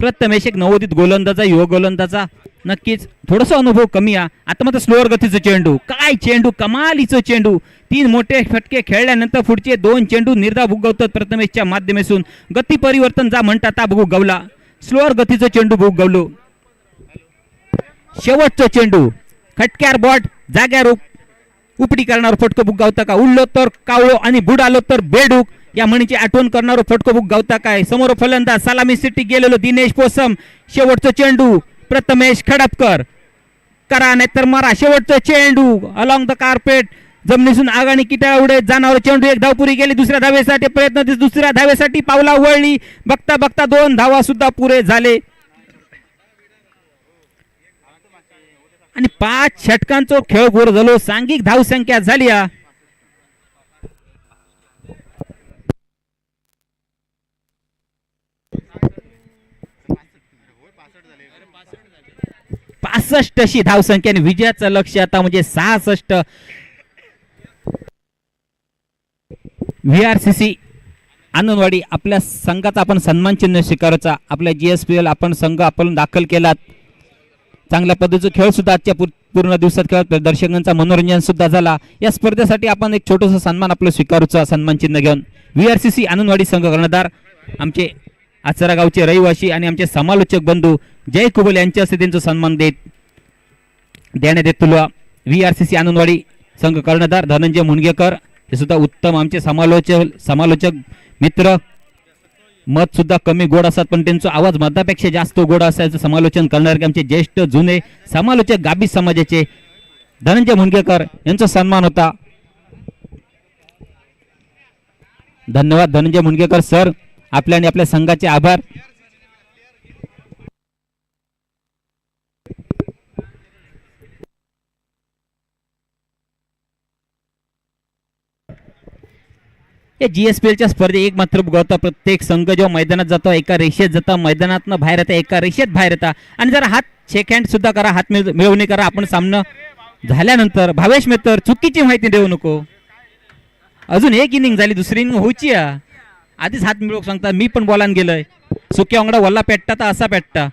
Speaker 1: प्रथमेश एक नवोदित गोलंदाजा युवा गोलंदाजा नक्कीच थोडस अनुभव कमी आहे. आता मात्र स्लोअर गतीचं चेंडू. काय चेंडू कमालीचं चेंडू. 3 मोठे फटके खेळल्यानंतर पुढचे 2 चेंडू निर्धाव भुगवतात प्रथमेशच्या माध्यमातून. गती परिवर्तन जा म्हणतात ता भुगू गवला. स्लोअर गतीचं चेंडू भुगवलो. शेवटचं चेंडू खटक्यार बॉट जाग्यार उपडी करणार फटको भुगवता का. उडलो तर कावळो आणि बुडालो तर बेडूक या म्हणीची आठवण करणारो फटको भुगवता काय. समोर फलंदाज सलामी सिटी गेलेलो दिनेश पोसम. शेवटचं चेंडू प्रथमेश खडपकर करा नाहीतर मारा. शेवटचं चेंडू अलॉंग द कार्पेट जमिनीतून आगाणी किटाळा उडत जाणारा चेंडू. एक धाव पुरी गेली. दुसऱ्या धावेसाठी प्रयत्न. दुसऱ्या धावेसाठी पावला वळली. बघता बघता 2 धावा सुद्धा पुरे झाले आणि 5 षटकांचा खेळ पूर्ण झालो. सांघिक धावसंख्या झाली. 65 अशी धावसंख्या आणि विजयाचं लक्ष आता म्हणजे 66. VRCC आनंदवाडी आपल्या संघाचा आपण सन्मान चिन्ह स्वीकारायचा. आपल्या GSPL आपण संघ आपण दाखल केलात. चांगल्या पद्धतीचा खेळ सुद्धा आजच्या पूर्ण दिवसात खेळ दर्शकांचा मनोरंजन सुद्धा झाला. या स्पर्धेसाठी आपण एक छोटासा सन्मान आपलं स्वीकारूचा सन्मान चिन्ह घेऊन. VRCC आनंदवाडी संघ कर्णधार आमचे आचरा गावचे रहिवासी आणि आमचे समालोचक बंधू जय कुबल यांच्या हस्ते त्यांचा सन्मान देण्यात येत तुला. VRCC आनंदवाडी संघ कर्णधार धनंजय मुणगेकर हे सुद्धा उत्तम आमचे समालोचक मित्र. मत सुद्धा कमी गोड असतात पण त्यांचा आवाज मतापेक्षा जास्त गोड असायचं समालोचन करणारे आमचे ज्येष्ठ जुने समालोचक गाबी समाजाचे धनंजय मुणगेकर यांचा सन्मान होता. धन्यवाद धनंजय मुणगेकर सर. आपल्या आणि आपल्या संघाचे आभार. या GSPLच्या स्पर्धेत एक मात्र बघता प्रत्येक संघ जेव्हा मैदानात जातो एका रेषेत जाता मैदानातनं बाहेर येता एका रेषेत बाहेर येता आणि जरा हात शेक हँड सुद्धा करा. हात मिळवणी करा. आपण सामना झाल्यानंतर भावेश मित्र चुकीची माहिती देऊ नको. अजून एक इनिंग झाली दुसरी इनिंग होची. आधीच हात मिळवून सांगता मी पण बोलान गेलोय. सुक्या अंगडा वल्ला पेटता तर असा पेटता.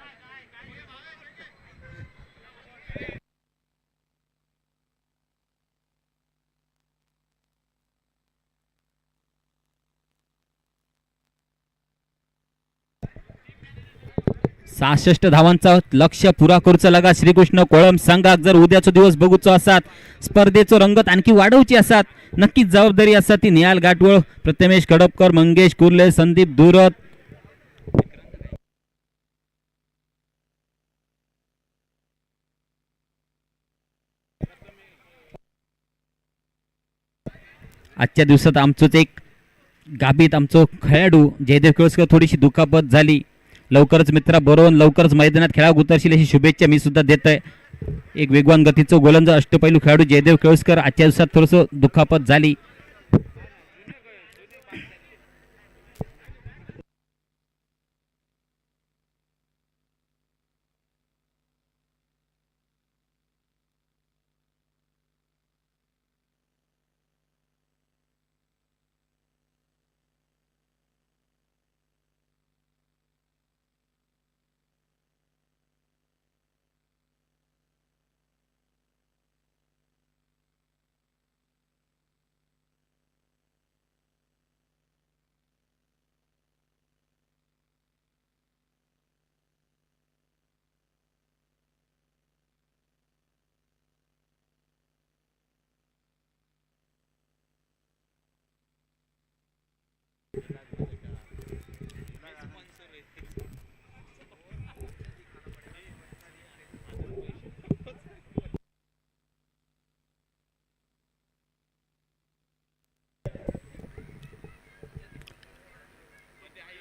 Speaker 1: सहासष्ट धावांचा लक्ष्य पुरा करूचा लागा श्रीकृष्ण कोळम संघाक. जर उद्याचा दिवस बघूचो असतात स्पर्धेचो रंगत आणखी वाढवची असतात नक्कीच जबाबदारी असतात ती निहाल गाठवळ प्रथमेश खडपकर मंगेश कुर्ले संदीप दुरत आजच्या दिवसात आमचोच एक गाभीत आमचो खेळाडू जयदेव केळसकर थोडीशी दुखापत झाली. लवकरच मित्रा बरोबर लवकरच मैदानात खेळात उतरशील अशी शुभेच्छा मी सुद्धा देत आहे. एक वेगवान गतीचं गोलंदाज अष्टपैलू खेळाडू जयदेव केळसकर आजच्या दिवसात थोडंसं दुखापत झाली.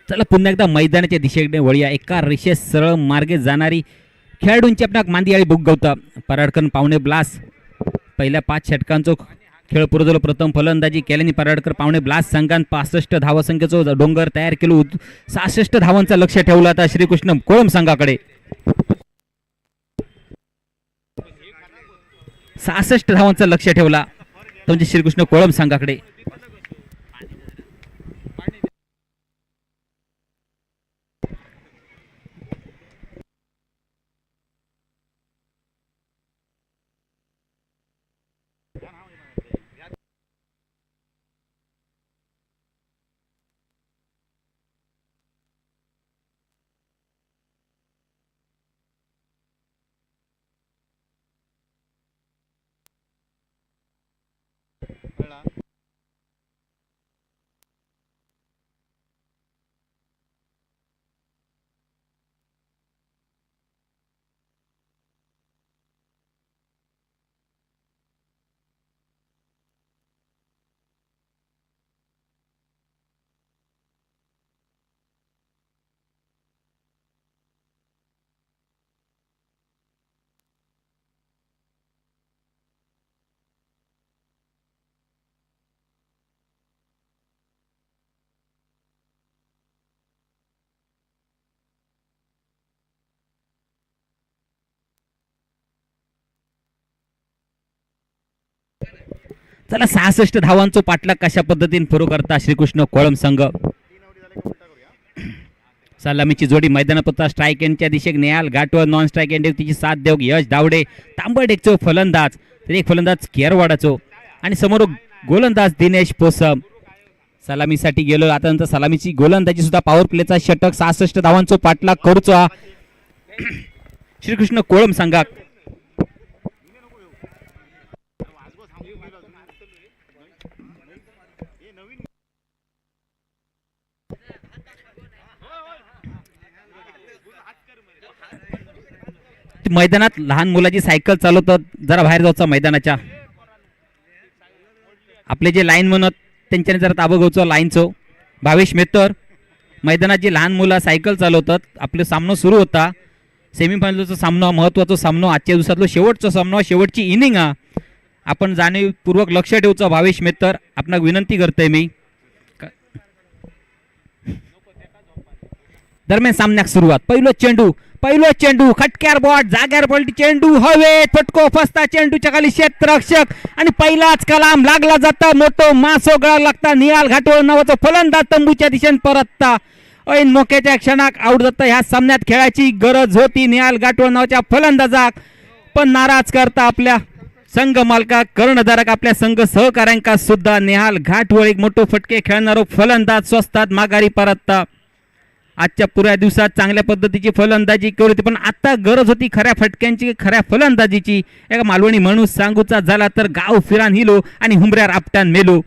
Speaker 1: चला पुन्हा एकदा मैदानाच्या दिशेकडे वळूया. एका रेषेत सरळ मार्गे जाणारी खेळाडूंची आपल्या मांदियाळी बुक गवता. पराडकर पावणे ब्लास पहिल्या 5 षटकांचो खेळ पुरो झालो. प्रथम फलंदाजी केल्याने पराडकर पावणे ब्लास संघान 65 धावसंख्येचो डोंगर तयार केलो. 66 धावांचा लक्ष ठेवला आता श्रीकृष्ण कोळम संघाकडे. 66 धावांचा लक्ष ठेवला म्हणजे श्रीकृष्ण कोळम संघाकडे. चला 66 धावांचो पाठलाग कशा पद्धतीने पुरो करता श्रीकृष्ण कोळम संघ. सलामीची जोडी मैदानापुरता स्ट्राईक एंडच्या दिशेने नेहाल घाटवर नॉन स्ट्राईक एंड तिची साथ देऊ यश धावडे. तांबडेकचो फलंदाज एक फलंदाज केरवाडाचो आणि समोर गोलंदाज दिनेश पोसम. सलामीसाठी गेलो आता नंतर सलामीची गोलंदाजी सुद्धा पॉवर प्लेचा षटक. 66 धावांचो पाठलाग करूचो श्रीकृष्ण कोळम संघाक. मैदानात लहान मुलाची सायकल चालवतात जरा बाहेर जायचं मैदानाच्या. आपले जे लाईन म्हणत त्यांच्याने जरा ताबा घ्यायचो लाईनचो. भावेश मेहतर मैदानात जी लहान मुलं सायकल चालवतात आपले सामना सुरू होता. सेमीफायनलचा सामना महत्त्वाचा सामना आजच्या दिवसातला शेवटचा सामना शेवटची इनिंग हा. आपण जाणीवपूर्वक लक्ष ठेवचं भावेश मेहतर आपणाक विनंती करतोय मी. दरम्यान सामन्याक सुरुवात. पहिलो चेंडू खटक्यार बॉट जाग्यार पलटी चेंडू हवेत फटको फसता चेंडूच्या खाली क्षेत्ररक्षक आणि पहिलाच कलाम लागला जाता. मोठो मासो गळा लागता. निहाल घाटोळ नावाचा फलंदाज तंबूच्या दिशेने परतता. ऐन मोक्याच्या क्षणाक आउट जाता. ह्या सामन्यात खेळाची गरज होती निहाल घाटोळ नावाच्या फलंदाजाक पण नाराज करता आपल्या संघ मालकाक कर्णधारक आपल्या संघ सहकाऱ्यांका सुद्धा. निहाल घाटोळ एक मोठो फटके खेळणारो फलंदाज स्वस्तात माघारी परतता. आजच्या पुऱ्या दिवसात चांगल्या पद्धतीची फलंदाजी केली होती पण आता गरज होती खऱ्या फटक्यांची खऱ्या फलंदाजीची. एका मालवणी म्हणून सांगूचा झाला तर गाव फिरान हिलो आणि हुंबऱ्यार आपटान मेलो.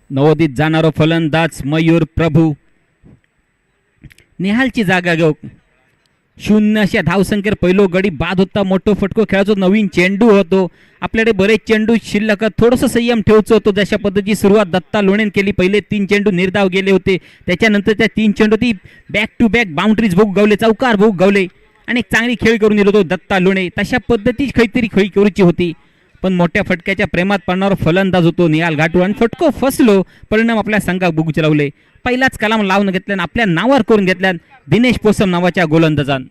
Speaker 1: नवोदित जाणारो फलंदाज मयूर प्रभू निहालची जागा घेऊ. 0 अशा धावसंख्येवर पहिलो गडी बाद होता. मोठो फटको खेळायचो. नवीन चेंडू होतो. आपल्याकडे बरेच चेंडू शिल्लक थोडंसं संयम ठेवचं होतं. जशा पद्धतीची सुरुवात दत्ता लोणेन केली. पहिले 3 चेंडू निर्धाव गेले होते. त्याच्यानंतर त्या 3 चेंडू ती बॅक टू बॅक बाउंड्रीज भोग गावले चौकार भोग गावले आणि एक चांगली खेळ करून दिलो होतो दत्ता लोणे. तशा पद्धतीची काहीतरी खेळ करूची होती पण मोठ्या फटक्याच्या प्रेमात पडणारा फलंदाज होतो निहाल घाटोळ आणि फटको फसलो. परिणाम आपल्या संघात बुगूचे लावले. पहिलाच कलाम लावून घेतल्यान आपल्या नावावर करून घेतल्यान दिनेश पोसम नावाच्या गोलंदाजान.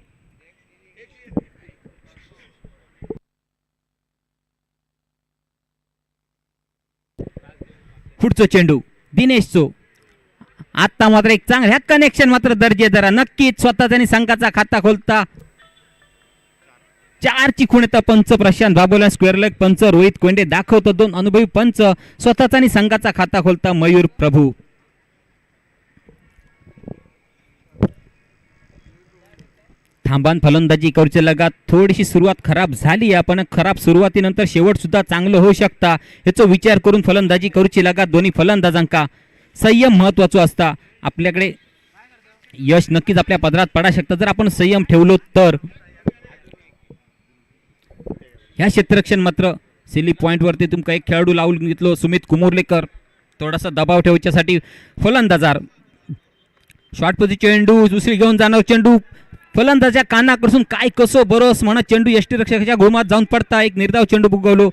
Speaker 1: पुढचं चेंडू दिनेशचो. आता मात्र एक चांगला कनेक्शन मात्र दर्जेदार नक्कीच स्वतःचा आणि संघाचा खाता खोलता. 4ची खूण येतात पंच प्रशांत बाबोला स्क्वेअर लेग पंच रोहित कोंडे दाखवतो. 2 अनुभवी पंच स्वतःचा आणि संघाचा खाता खोलता मयूर प्रभू. थांबान फलंदाजी करूच्या लगात थोडीशी सुरुवात खराब झाली पण खराब सुरुवातीनंतर शेवट सुद्धा चांगलं होऊ शकता याचा विचार करून फलंदाजी करूची लगात दोन्ही फलंदाजांका संयम महत्वाचा असता. आपल्याकडे यश नक्कीच आपल्या पदरात पडा शकतं जर आपण संयम ठेवलो तर. ह्या क्षेत्ररक्षण मात्र सिली पॉईंटवरती तुमका एक खेळाडू लावून घेतलो सुमित कुमुर्लेकर. थोडासा दबाव ठेवण्यासाठी फलंदाजार शॉर्ट पोझी चेंडू दुसरी घेऊन जाणार चेंडू फलंदाच्या कानाकडून काय कसो बरोस म्हणत चेंडू यष्टीरक्षकाच्या घुमात जाऊन पडता एक निर्धाव चेंडू बुगवलो.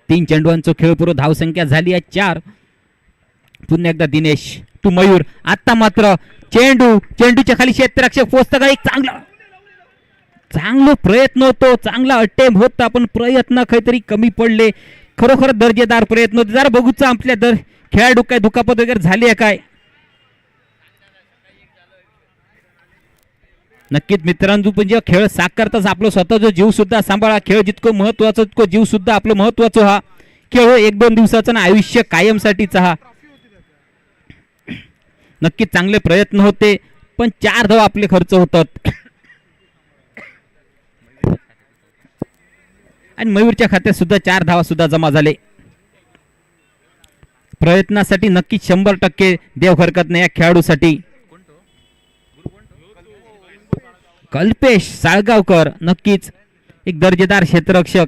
Speaker 1: तीन चेंडूंचा खेळ पुरो धावसंख्या झाली आहे 4. पुन्हा एकदा दिनेश टू मयूर. आता मात्र चेंडूच्या खाली क्षेत्ररक्षक पोचता का एक चांगला प्रयत्न होतो चांगला अटेम्प होता पण प्रयत्न काहीतरी कमी पडले. खरोखर दर्जेदार प्रयत्न होते. जरा बघूचा आपल्या खेळाडू काय दुखापत वगैरे झाली आहे काय. नक्कीच मित्रांनो पण जेव्हा खेळ साकारताच आपलं स्वतःचा जीव सुद्धा सांभाळा. खेळ जितकं महत्वाचं तितकं जीव सुद्धा आपलं महत्वाचं. हा खेळ 1-2 दिवसाचा ना आयुष्य कायमसाठीचा. हा नक्कीच चांगले प्रयत्न होते पण 4 धावा आपले खर्च होतात आणि मयूरच्या खात्यात सुद्धा 4 धावा सुद्धा जमा झाले. प्रयत्नासाठी नक्कीच 100% देव हरकत नाही या खेळाडूसाठी. कल्पेश साळगावकर नक्कीच एक दर्जेदार क्षेत्ररक्षक.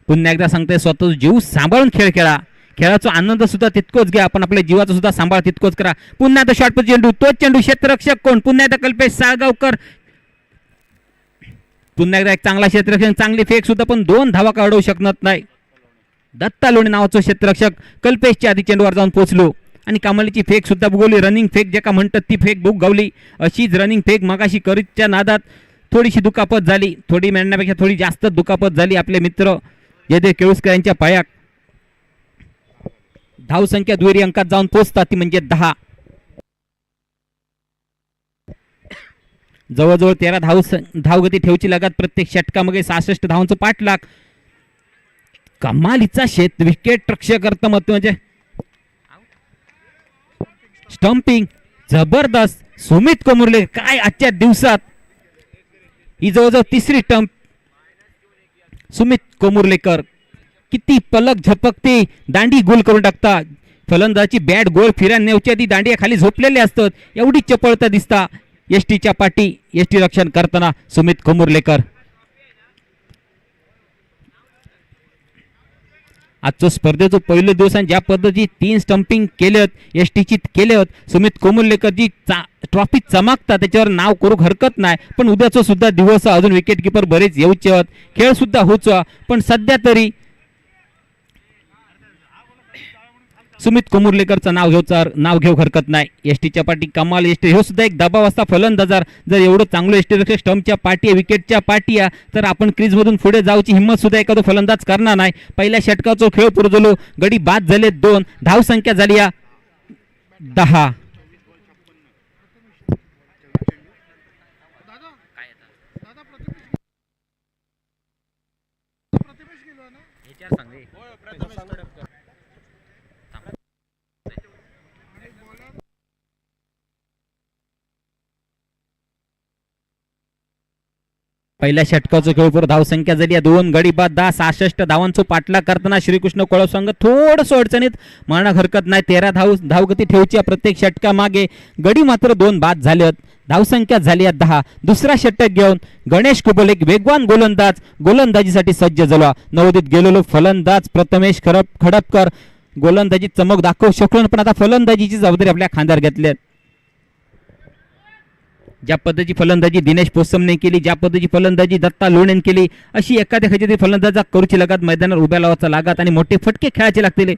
Speaker 1: पुन्हा एकदा सांगते स्वतः जीव सांभाळून खेळ खेळा. खेळाचा आनंद सुद्धा तितकोच घ्या पण आपल्या जीवाचा सुद्धा सांभाळ तितकोच करा. पुन्हा एकदा शॉर्ट चेंडू तोच चेंडू क्षेत्ररक्षक कोण पुन्हा एकदा कल्पेश साळगावकर. पुन्हा एकदा एक चांगला क्षेत्ररक्षक चांगली फेक सुद्धा पण 2 धावा काढू शकत नाही. दत्ता लोणे नावाचा क्षेत्ररक्षक कल्पेशच्या आधी चेंडूवर जाऊन पोहोचलो आणि कमालीची फेक सुद्धा बुगवली. रनिंग फेक जे का म्हणतात ती फेक बुक गावली. अशीच रनिंग फेक मगाशी करीतच्या नादात थोडीशी दुखापत झाली. थोडी म्हणण्यापेक्षा थोडी जास्त दुखापत झाली आपले मित्र जयदेव केळुसकर यांच्या पायात. धावसंख्या दुहेरी अंकात जाऊन पोहोचतात ती म्हणजे 10. जवळजवळ 13 धावगती ठेवची लागत प्रत्येक षटकामध्ये 66 धावांचं पाठलाग. कमालीचा विकेट रक्षक करता मत म्हणजे स्टंपिंग जबरदस्त. सुमित कोमुर्ले काय आजच्या दिवसात ही जवळजवळ 3री स्टंप. सुमित कोमुर्लेकर किती पलक झपकते दांडी गोल करून टाकता. फलंदाजी बॅट गोल फिरा नेवच्या ती दांडी खाली झोपलेले असतात एवढी चपळता दिसता. एसटीच्या पाठी एसटी रक्षण करताना सुमित कोमुर्लेकर. आजचं स्पर्धेचं पहिलं दिवस आणि ज्या पद्धती 3 स्टंपिंग केलेत एसटीची केलेत सुमित कोमुर्लेकर जी ट्रॉफी चमकतात त्याच्यावर नाव करू हरकत नाही. पण उद्याचा सुद्धा दिवस अजून विकेट किपर बरेच येऊचे खेळ सुद्धा होच पण सध्या तरी सुमित कोमुर्लेकरचं नाव घेऊ हरकत नाही. एसटीच्या पाठी कमाल एसटी हे सुद्धा एक दबाव असता फलंदाजार. जर एवढं चांगलं एसटी रक्षक स्टंपच्या पाठी विकेटच्या पाठी तर आपण क्रीजमधून पुढे जाऊची हिंमत सुद्धा एखादं फलंदाज करणार नाही. पहिल्या षटकाचा खेळ पुरो झालो गडी बाद झाले 2. धावसंख्या झाली 10. पहिल्या षटकाचा खेळ धावसंख्या झाली 2. गडी बाद 10. 66 धावांचा पाठलाग करताना श्रीकृष्ण कोळव संघ थोडंसं अडचणीत म्हणा हरकत नाही. 13 धावगती ठेवची प्रत्येक षटका मागे. गडी मात्र 2 बाद झाले. धावसंख्या झाली 10. दुसरा षटक घेऊन गणेश कुबल एक वेगवान गोलंदाजीसाठी सज्ज झाला. नवोदित गेलेलो फलंदाज प्रथमेश खडपकर गोलंदाजी चमक दाखवू शकलो पण आता फलंदाजीची जबाबदारी आपल्या खांद्यावर घेतली. ज्या पद्धतीची फलंदाजी दिनेश पोसमने केली ज्या पद्धतीची फलंदाजी दत्ता लोणेन केली अशी एखाद्या खाली फलंदाजा करूची लागत मैदानावर उभ्या लावायचा लागत आणि मोठे फटके खेळायचे लागतील.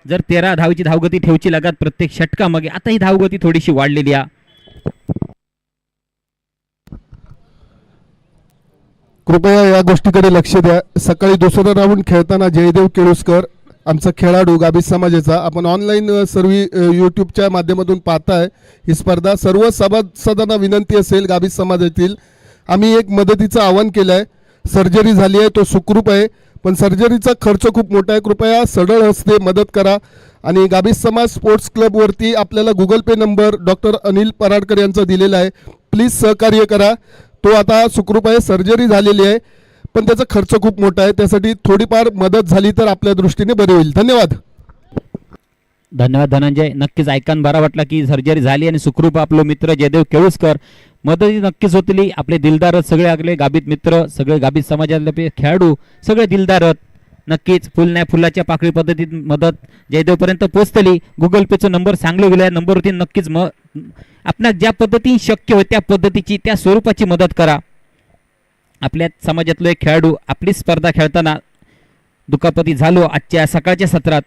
Speaker 1: जर 13 धावची धावगती ठेवची लागत प्रत्येक षटकामागे आता ही धावगती थोडीशी वाढलेली आहे.
Speaker 3: कृपया या गोष्टीकडे लक्ष द्या. सकाळी दुसरा राऊंड खेळताना जयदेव केळुसकर आमचा खेळाडू गाभीस समाजाचा आपण ऑनलाईन सर्व यूट्यूबच्या माध्यमातून पाहताय ही स्पर्धा. सर्व सभासदांना विनंती असेल गाभीस समाजातील आम्ही एक मदतीचं आवाहन केलं आहे. सर्जरी झाली आहे तो सुखरूप आहे पण सर्जरीचा खर्च खूप मोठा आहे. कृपया सढळ हस्ते मदत करा आणि गाभीस समाज स्पोर्ट्स क्लबवरती आपल्याला गुगल पे नंबर डॉक्टर अनिल पराडकर यांचा दिलेला आहे. प्लीज सहकार्य करा. तो आता सुखरूप आहे सर्जरी झालेली आहे पण त्याचा खर्च खूप मोठा आहे. त्यासाठी थोडीफार मदत झाली तर आपल्या दृष्टीने बरी होईल. धन्यवाद.
Speaker 1: धन्यवाद धनंजय. नक्कीच ऐकान बरा वाटला की सर्जरी झाली आणि सुखरूप आपलो मित्र जयदेव केळुसकर मदती नक्कीच होतली. आपले दिलदार सगळे आपले गाबित मित्र, सगळे गाबित समाजातले खेळाडू, सगळे दिलदार नक्कीच फुल नाही फुलाच्या पाकळी पद्धतीत मदत जयदेवपर्यंत पोहोचतली. गुगल पेचा नंबर सांगलो गेला, नंबरवरती नक्कीच आपल्या ज्या पद्धतीने शक्य होत्या त्या पद्धतीची त्या स्वरूपाची मदत करा. आपल्या समाजातलो एक खेळाडू आपली स्पर्धा खेळताना दुखापती झालो आजच्या सकाळच्या सत्रात.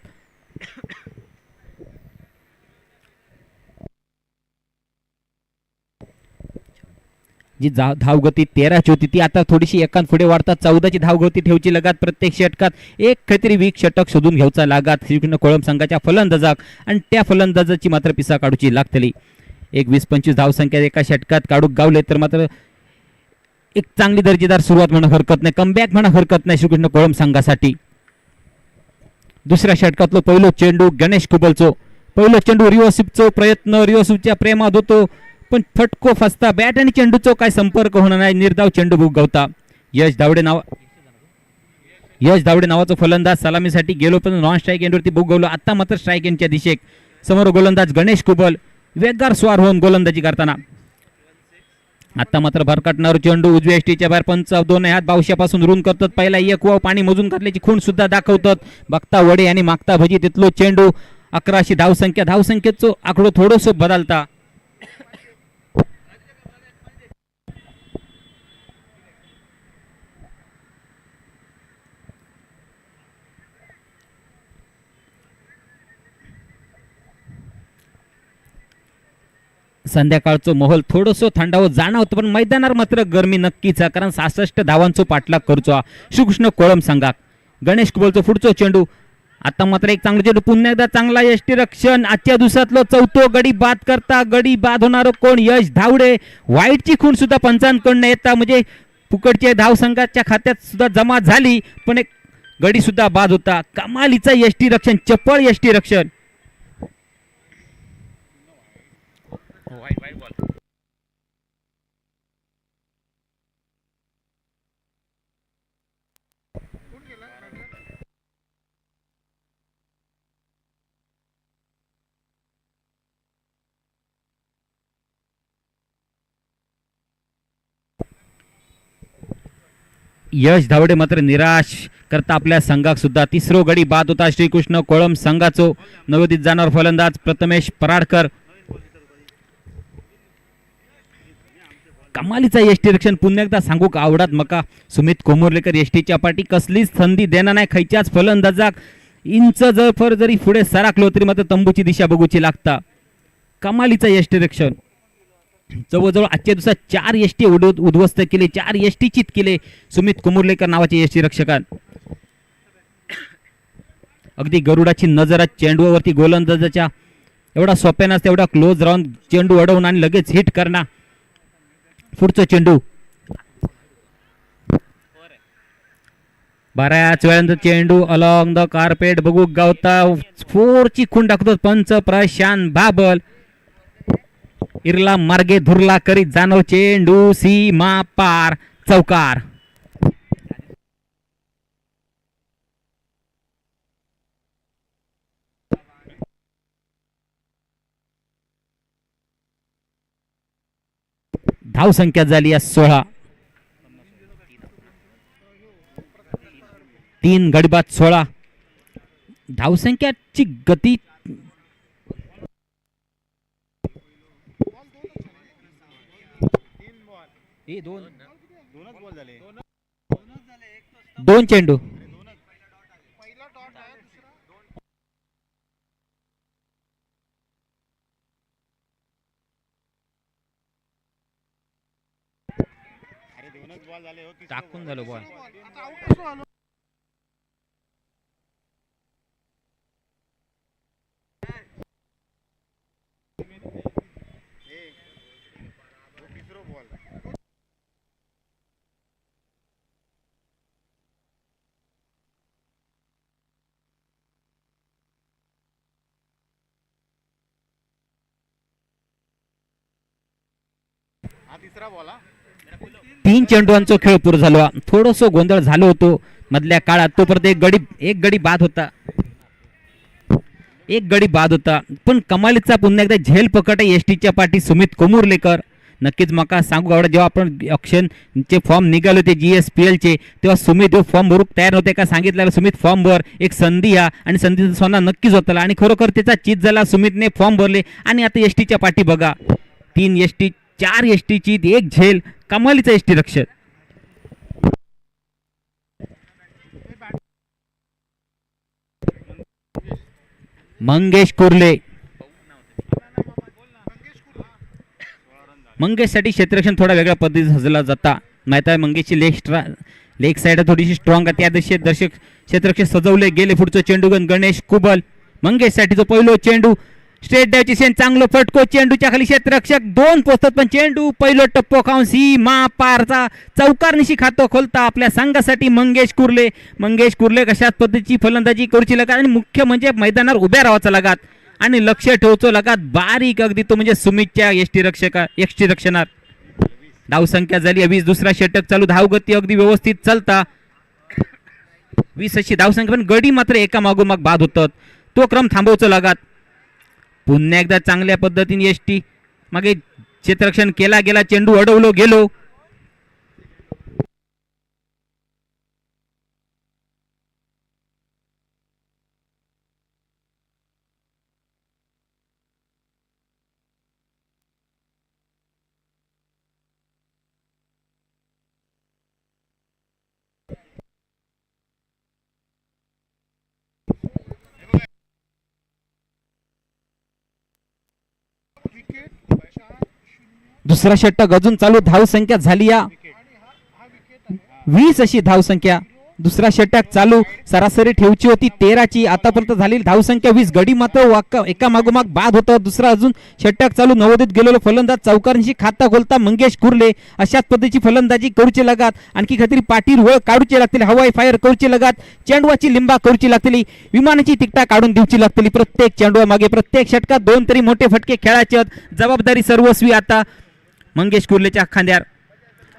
Speaker 1: जी धावगती 13ची होती ती आता थोडीशी एकांत पुढे वाढतात. 14ची धावगती ठेवची लगात. प्रत्येक षटकात एक काहीतरी वीक षटक शोधून घ्यायचा लागात श्रीकृष्ण कोळंब संघाच्या फलंदाजाक आणि त्या फलंदाजाची मात्र पिसा काढूची लागतली. एक 20-25 धावसंख्या एका षटकात काढूक गावले तर मात्र एक चांगली दर्जेदार सुरुवात म्हणा हरकत नाही, कमबॅक म्हणा हरकत नाही श्रीकृष्ण कोळंब संघासाठी. दुसऱ्या षटकातलो पहिलो चेंडू गणेश कुबलचो. पहिलो चेंडू रिओसिपचो प्रयत्न, रिओसिपच्या प्रेमात होतो पण फटको फसता. बॅट आणि चेंडूचो काय संपर्क होणार नाही. निर्धाव चेंडू भोगवता. यश धावडे नावाचा फलंदाज सलामीसाठी गेलो पण नॉन स्ट्राईक एंडवरती भोगवलो. आता मात्र स्ट्राईक एंडच्या दिशेक समोर गोलंदाज गणेश कुबल वेगवार स्वार होऊन गोलंदाजी करताना. आता मात्र भरकटणार चेंडू उजव्या एसटीच्या बाहेर. पंच दोन हात बावशापासून रून करतात. पहिला एक वाव पाणी मोजून काढल्याची खूण सुद्धा दाखवतात. बघता वडे आणि मागता भजी तिथलो चेंडू. 11शी धावसंख्या. धावसंख्येचो आकडो थोडस बदलता. संध्याकाळचं माहोल थोडंसं थंडावं जाणवतं पण मैदानावर मात्र गरमी नक्कीच आहे. कारण 66 धावांचो पाठलाग करचो श्रीकृष्ण कोळंब संघाक. गणेश कुबलचो पुढचो चेंडू. आता मात्र एक चांगला चेंडू. पुन्हा एकदा चांगला यष्टीरक्षण. आजच्या दिवसातलो चौथो गडी बाद करता. गडी बाद होणार कोण? यश धावडे. वाईटची खूण सुद्धा पंचांकडनं येता म्हणजे फुकटच्या धावसंघाच्या खात्यात सुद्धा जमा झाली पण एक गडी सुद्धा बाद होता. कमालीचा यष्टीरक्षण, चपळ यष्टीरक्षण. यश धावडे मात्र निराश करता आपल्या संघाक सुद्धा. तिसरो गडी बाद होता श्रीकृष्ण कोळंब संघाचो. नवोदित जाणार फलंदाज प्रथमेश पराडकर. कमालीचा यष्टीरक्षण. पुन्हा एकदा सांगू का आवडत मका सुमित कोमुर्लेकर यष्टीच्या पाठी कसलीच संधी देणार नाही खैच्याच फलंदाजाक. इंच जर जरी पुढे सराकलो तरी मात्र तंबूची दिशा बघूची लागता. कमालीचा यष्टीरक्षण. जवळजवळ आजच्या दिवसात 4 यष्टी उद्ध्वस्त केले, 4 यष्टी चित केले सुमित कोमुर्लेकर नावाचे यष्टीरक्षकात. अगदी गरुडाची नजर चेंडूवरती. गोलंदाजाच्या एवढा सोप्या नसते एवढा क्लोज राहून चेंडू अडवून आणि लगेच हिट करणार. पुढचा चेंडू. बऱ्याच वेळानंतर चेंडू अलॉंग द कार्पेट बघू गावता. 4ची खूण टाकतो पंच प्रशांत बाबल. इरला मार्गे धुरला करीत जाणव चेंडू सीमा पार. चौकार. धावसंख्या झाली 16. 3 गडीबाद 16. धावसंख्याची गती दोन चेंडू. टाकून झालो बॉल.
Speaker 2: हा तिसरा बॉल.
Speaker 1: तीन चेंडूंचा खेळ पूर्ण झाला. थोडस गोंधळ झालो होतो मधल्या काळात. तोपर्यंत एक गडी बाद होता. पण कमालीचा पुन्हा एकदा झेल पकड आहे एसटीच्या पाठी सुमित कोमुर्लेकर. नक्कीच मका सांगू आवडत, जेव्हा आपण ऑप्शनचे फॉर्म निघाले होते GSPL चे, तेव्हा सुमित फॉर्म भरूक तयार नव्हते का सांगितलं सुमित फॉर्म भर, एक संधी हा आणि संधीचा सोना नक्कीच होता आणि खरोखर त्याचा चीज झाला. सुमितने फॉर्म भरले आणि आता एसटीच्या पाठी बघा 3 एसटी 4 एसटीची 1 झेल. कमालीचा एसटी रक्षक. मंगेशसाठी क्षेत्ररक्षण थोडा वेगळ्या पद्धतीने सजला जाता. माहिती आहे मंगेशची लेग साइड थोडीशी स्ट्रॉंग आहे. त्या दिशेत दर्शक क्षेत्ररक्षण सजवले गेले. पुढचं चेंडूगण गणेश कुबल. मंगेशसाठी जो पहिलो चेंडू स्ट्रेट ड्राईव्हची सेन, चांगलं फटको. चेंडूच्या खाली क्षेत्ररक्षक 2 पोचतात पण चेंडू पहिलं टप्पो खाऊन सीमा पारचा चौकारनिशी खातं खोलता आपल्या संघासाठी मंगेश कुर्ले कशाच पद्धतीची फलंदाजी करूची लागत आणि मुख्य म्हणजे मैदानावर उभ्या राहायचा लागत आणि लक्ष ठेवतो लागत बारीक अगदी, तो म्हणजे सुमितच्या एसटी रक्षणात. धावसंख्या झाली 20. दुसरा षटक चालू. धावगती अगदी व्यवस्थित चालता. 20 अशी धावसंख्या, पण गडी मात्र एका मागोमाग बाद होतात. तो क्रम थांबवतो लागत. पुन्हा एकदा चांगल्या पद्धतीने एसटी मागे क्षेत्ररक्षण केला गेला. चेंडू अडवलो गेलो. दुसरा षटक अजून चालू. धावसंख्या झाली या 20 अशी धावसंख्या. दुसरा षटक चालू. सरासरी ठेवची होती 13ची. आतापर्यंत झालेली धावसंख्या 20. गडी मात्र एका मागोमाग बाद होतं. दुसरा अजून षटक चालू. नवोदित गेलेलो फलंदाज चौकारांशी खाता खोलता मंगेश कुर्ले अशाच पद्धतीची फलंदाजी करूची लागत. आणखी खात्री पाठीर वळ काढूची लागतील. हवाई फायर करूची लागत. चेंडवाची लिंबा करूची लागतील. विमानाची तिकटा काढून देऊची लागतील. प्रत्येक चेंडवा मागे प्रत्येक षटकात 2 तरी मोठे फटके खेळायचे. जबाबदारी सर्वस्वी आता मंगेश कुर्लेच्या खांद्यावर.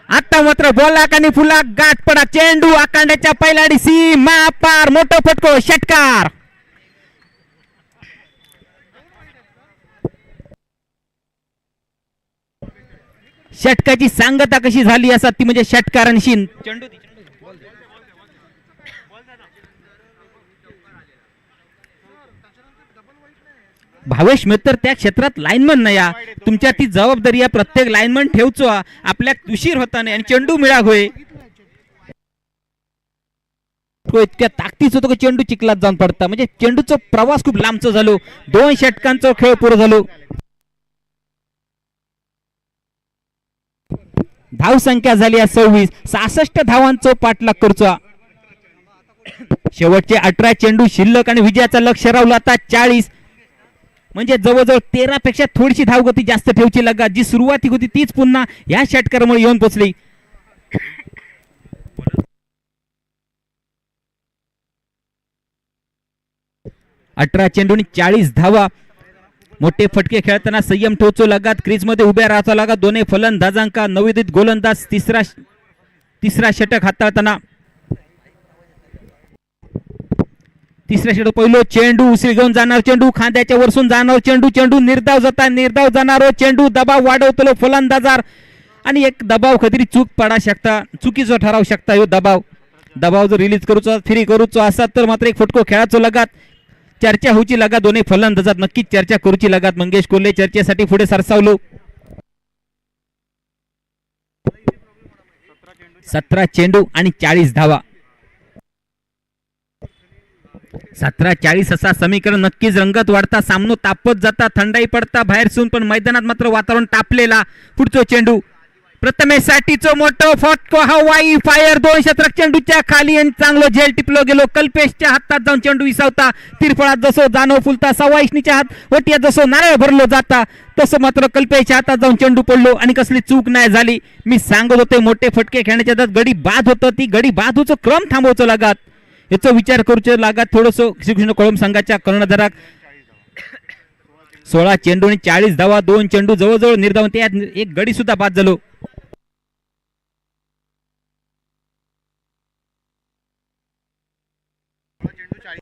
Speaker 1: आता मात्र बोला आणि फुला गाठ पडा. चेंडू आकांड्याच्या पहिलाडी सीमा पार. मोठं फटको षटकार. षटकाची सांगता कशी झाली असा ती म्हणजे षटकारांशी. चेंडू भावेश मित्र त्या क्षेत्रात लाईनमन नाही. तुमच्या ती जबाबदारी आहे. प्रत्येक लाईनमन ठेवचो. आपल्या उशीर होता नाही आणि चेंडू मिळा होय. तो इतक्या ताकदीच होतो की चेंडू चिखलात जाऊन पडता. म्हणजे चेंडूचा प्रवास खूप लांबचा झालो. 2 षटकांचा खेळ पूर्ण झालो. धावसंख्या झाली 26. 66 धावांचा पाठलाग करतो. शेवटचे 18 चेंडू शिल्लक आणि विजयाचा लक्ष रावला आता 40. म्हणजे जवळजवळ 13 पेक्षा थोडीशी धावगती जास्त ठेवची लागा. जी सुरुवाती होती तीच पुन्हा या षटकारामुळे येऊन पोचली. 18 चेंडूंनी 40 धावा. मोठे फटके खेळताना संयम ठेवचो लागत. क्रीज मध्ये उभ्या राहायचा लागत. दोन्ही फलंदाजांका नवोदित गोलंदाज तिसरा षटक हाताळताना. तिसऱ्या षटक पहिलो चेंडू उसळी घेऊन जाणार. चेंडू खांद्याच्या वरसून जाणार. चेंडू निर्धाव जाणार. चेंडू दबाव वाढवतो फलंदाजार आणि एक दबाव कधीतरी चूक पडा शकता. चुकीचं ठराव शकता. ह्यो दबाव जर रिलीज करूचो फ्री करूचो असा तर मात्र एक फटको खेळाचो लागत. चर्चा होऊची लागत. दोन्ही फलंदाजात नक्कीच चर्चा करूची लागत. मंगेश कुर्ले चर्चेसाठी पुढे सरसावलो. 17 चेंडू आणि 40 धावा. 17-40 असा समीकरण नक्कीच रंगत वाढता. सामनो तापत जाता. थंडाई पडता बाहेर सून पण मैदानात मात्र वातावरण तापलेला. पुढचो चेंडू प्रथमेशसाठीचं मोठं फटको. हवाई फायर. 2 षटक चेंडूच्या खाली आणि चांगलं झेल टिपलो गेलो. कल्पेशच्या हातात जाऊन चेंडू विसावता. तिरफळात जसो जाणव फुलता. सवाईशनीच्या हात वटियात जसो नारळ भरलो जाता तसं मात्र कल्पेशच्या हातात जाऊन चेंडू पडलो आणि कसली चूक नाही झाली. मी सांगत होते मोठे फटके खेळण्याच्या गडी बाद होतं. ती गडी बाद होचं क्रम थांबवचं लागत. याचा विचार करूचे लागत. थोडस श्रीकृष्ण कोळंब संघाच्या कर्णधाराक 16 चेंडू आणि 40 धावा. 2 चेंडू जवळजवळ निर्धाव. त्यात एक गडी सुद्धा बाद झालो.
Speaker 2: चेंडू 40.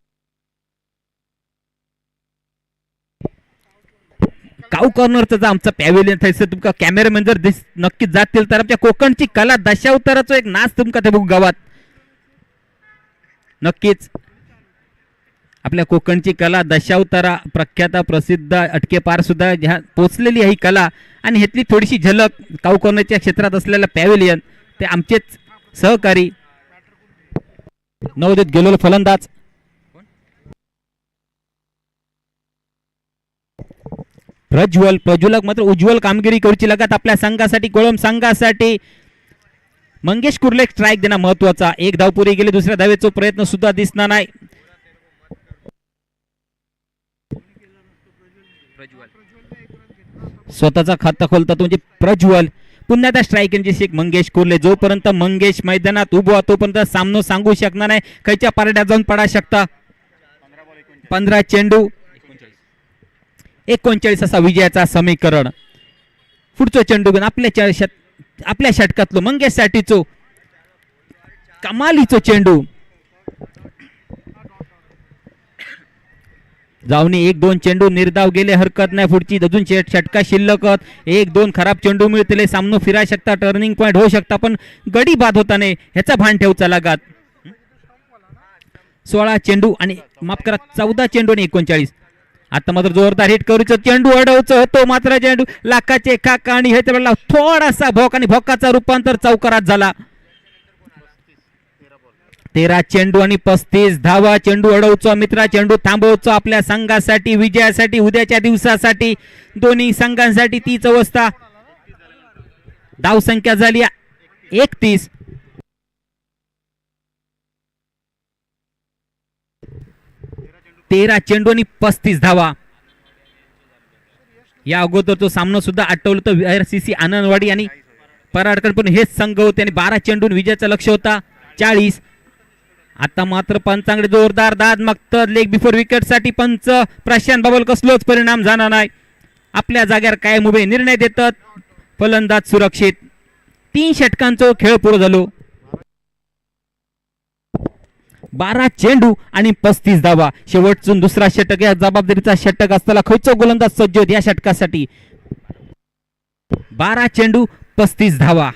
Speaker 1: काऊ कॉर्नरचं जर आमचं पॅव्हिलियन थंयसर तुमका कॅमेरामॅन जर नक्कीच जातील तर आमच्या कोकणची कला दशावताराचो एक नाच तुमका ते बघू गावात. नक्कीच आपल्या कोकणची कला दशावतारा प्रख्यात प्रसिद्ध अटके पार सुद्धा ह्या पोचलेली आहे ही कला. आणि ह्यातली थोडीशी झलक काऊ कॉर्नरच्या क्षेत्रात असलेला पॅव्हिलियन ते आमचेच सहकारी नवोदित गेलेलो फलंदाज प्रज्वलक मात्र उज्ज्वल कामगिरी करूची लागत आपल्या संघासाठी. कोळम संघासाठी मंगेश कुर्ले स्ट्राईक देणं महत्वाचा. एक धाव पुरी गेली, दुसऱ्या धावेचा प्रयत्न सुद्धा दिसणार नाही. स्वतःचा खाता खोलता तो म्हणजे प्रज्वल. पुन्हा त्या स्ट्राईक एक मंगेश कुर्ले. जोपर्यंत मंगेश मैदानात उभा तोपर्यंत सामनो सांगू शकणार नाही खायच्या पारड्यात जाऊन पडा शकता. 15 चेंडू 39 असा विजयाचा समीकरण. पुढचा चेंडू घेऊन आपल्या षटकातलो मंगेश साठीचो कमालीचो चेंडू जाऊन 1-2 चेंडू निर्धाव गेले हरकत नाही. पुढची अजून षटका शिल्लक 1-2 खराब चेंडू मिळतले सामनो फिरा शकता, टर्निंग पॉइंट होऊ शकता, पण गडी बाद होताने ह्याचा भान ठेवचा लागत. 16 चेंडू आणि माफ करा 14 चेंडू आणि 39. आता मात्र जोरदार हिट करूच चेंडू अडवचं होतो मात्र चेंडू लाखाचे काका आणि ह्याच्या वेळेला थोडासा भोक आणि भोकाचा रूपांतर चौकारात झाला. 13 चेंडू आणि 35 धावा. चेंडू अडवचा मित्रा, चेंडू थांबवचा आपल्या संघासाठी विजयासाठी उद्याच्या दिवसासाठी दोन्ही संघांसाठी तीच अवस्था. धाव संख्या झाली 31. 13 चेंडू आणि 35 धावा. या अगोदर तो सामना सुद्धा आटवलं तर VRCC आनंदवाडी आणि पराडकर पण हेच संघ होते आणि 12 चेंडून विजयाचं लक्ष होता 40. आता मात्र पंचांकडे जोरदार दाद मागतात लेग बिफोर विकेट साठी. पंच प्रशांत बाबल कसलोच परिणाम झाला नाही. आपल्या जाग्यावर कायम उभे निर्णय देतात. फलंदाज सुरक्षित. 3 षटकांचा खेळ पूर्ण झालो. 12 चेंडू आणि 35 धावा. शेवटचून दुसरा षटक या जबाबदारीचा षटक असताना खयचो गोलंदाज सज्ज होत या षटकासाठी. 12 चेंडू 35 धावा.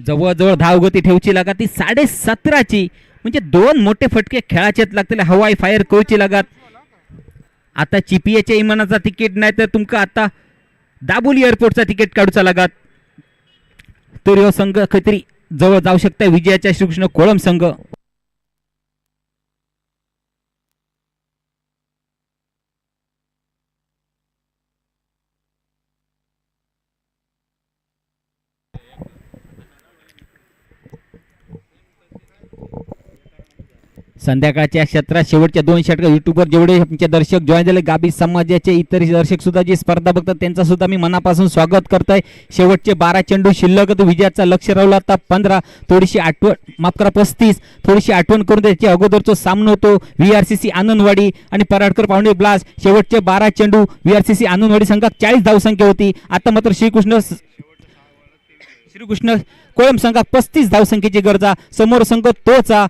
Speaker 1: जवळजवळ धावगती ठेवची लागत ती 17.5ची. म्हणजे 2 मोठे फटके खेळाचेत लागतील. हवाई फायर करूची लागत. आता चिपीएच्या इमानाचा तिकीट नाही तर तुमका आता दाबोली एअरपोर्टचा तिकीट काढूचा लागत. तर ह्यो संघ खैतरी जवळ जाऊ शकता विजयाच्या श्रीकृष्ण कोळम संघ. संध्याकाळच्या क्षेत्रात शेवटच्या 2 षटक युट्यूबवर जेवढे आमचे दर्शक जॉईन झाले गाबी समाजाचे इतर दर्शक सुद्धा जे स्पर्धा बघतात त्यांचा सुद्धा मी मनापासून स्वागत करतोय. शेवटचे 12 चेंडू शिल्लक विजयाचा लक्ष राहिला आता 15. थोडीशी आठवण माफ करा 35. थोडीशी आठवण करून त्याच्या अगोदरचा सामना होतो VRCC आनंदवाडी आणि पराडकर पाहुणे ब्लास्ट. शेवटचे 12 चेंडू VRCC आनंदवाडी संघात 40 धावसंख्या होती. आता मात्र श्रीकृष्ण कोळम संघात 35 धावसंख्येची गरजा. समोर संघ तोचा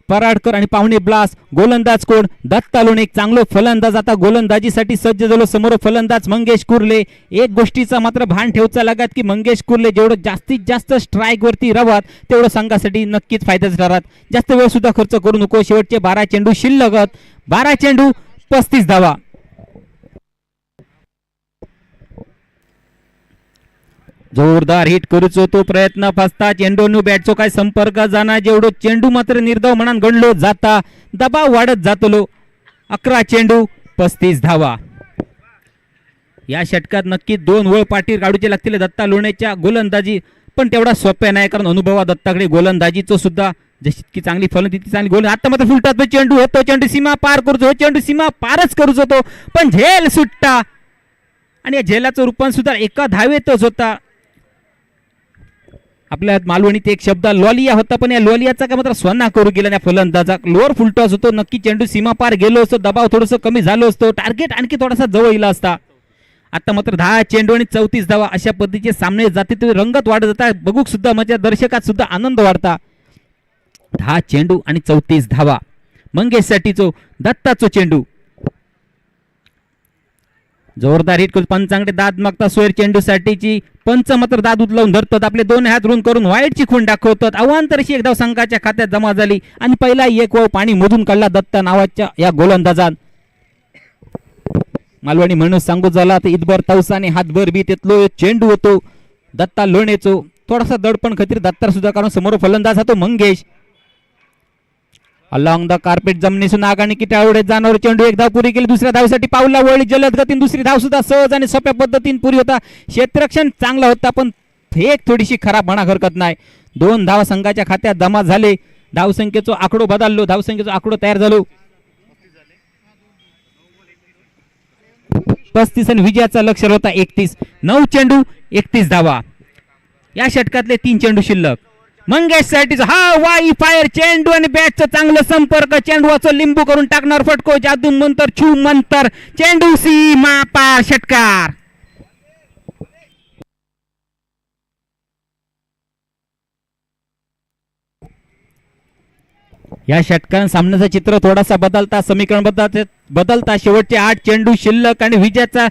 Speaker 1: पराडकर आणि पाहुणे ब्लास्ट. गोलंदाज कोण दत्ता लोणे एक चांगलो फलंदाज आता गोलंदाजीसाठी सज्ज झालो. समोर फलंदाज मंगेश कुर्ले. एक गोष्टीचा मात्र भान ठेवचा लागत की मंगेश कुर्ले जेवढं जास्तीत जास्त स्ट्राईक वरती रवात तेवढं संघासाठी नक्कीच फायद्याचं ठरत. जास्त वेळ सुद्धा खर्च करू नको. शेवटचे 12 चेंडू शिल्लक 12 चेंडू 35 धावा. जोरदार हिट करूचो तो प्रयत्न फसता चेंडूनु बॅटचो काय संपर्क जाणार. जेवढो चेंडू मात्र निर्धाव म्हणून गणलो जाता. दबाव वाढत जातलो. 11 चेंडू 35 धावा. या षटकात नक्की 2 वळ पाठी काढूचे लागतील दत्ता लोणेच्या गोलंदाजी, पण तेवढा सोप्या नाही कारण अनुभवा दत्ताकडे गोलंदाजीचो सुद्धा जशी की चांगली फलन तितकी चांगली गोल. आता मात्र फुलटात चेंडू होतो. चेंडू सीमा पार करूचो. चेंडू सीमा पारच करूच होतो पण झेल सुट्टा आणि या झेलाचं रूपांतर सुद्धा एका धावेतच होता. आपल्या मालवणीत एक शब्द लॉलिया होता पण या लॉलियाचा काय मात्र स्वना करू गेला या फलंदाजा. लोअर फुलटॉस होतो. नक्की चेंडू सीमा पार गेलो असतो. दबाव थोडस कमी झालो असतो. टार्गेट आणखी थोडासा जवळ येला असता. आता मात्र 10 चेंडू आणि 34 धावा अशा पद्धतीचे सामने जाते ते रंगत वाढत जातात. बघूक सुद्धा माझ्या दर्शकात सुद्धा आनंद वाढता. 10 चेंडू आणि 34 धावा. मंगेशसाठीचो दत्ताचो चेंडू, जोरदार हिट पंचांकडे दाद मागता सोयर चेंडू साठीची पंच मात्र दाद उचलवून धरतात, आपले दोन हात रून करून वाईटची खूण दाखवतात. अवांतरशी एक धाव संघाच्या खात्यात जमा झाली आणि पहिला एक वाव पाणी मधून काढला दत्ता नावाच्या या गोलंदाजान. मालवणी म्हणून सांगू झाला तर इतभर तवसाने हातभर बी तेतलो चेंडू होतो दत्ता लोणेचो. थोडासा दडपण खातीर दत्तार सुद्धा काढून समोर फलंदाज होतो मंगेश. अलॉंग द कार्पेट जमिनीसून आगाने किटाळूडे जाणारे चेंडू एक धाव पुरी केली. दुसऱ्या धावसाठी पावला वळली जलद गतीने दुसरी धाव सुद्धा सहज आणि सोप्या पद्धतीने पुरी होता. क्षेत्ररक्षण चांगला होता पण एक थोडीशी खराब म्हणा हरकत नाही. 2 धाव संघाच्या खात्यात जमा झाले. धावसंख्येचा आकडो बदललो, धावसंख्येचा आकडो तयार झालो 35 आणि विजयाचा लक्ष होता 31. 9 चेंडू 31 धावा. या षटकातले 3 चेंडू शिल्लक. मंगेश साठी हा वाई फायर चेंडू आणि बॅटचा चांगला संपर्क, चेंडूचं लिंबू करून टाकणार फटको, जादू मंतर छू मंतर, चेंडू सीमा पार, षटकार. या षटकान सामन्याचं चित्र थोडासा बदलता, समीकरण बदलता. शेवटचे 8 चेंडू शिल्लक आणि विजयाचा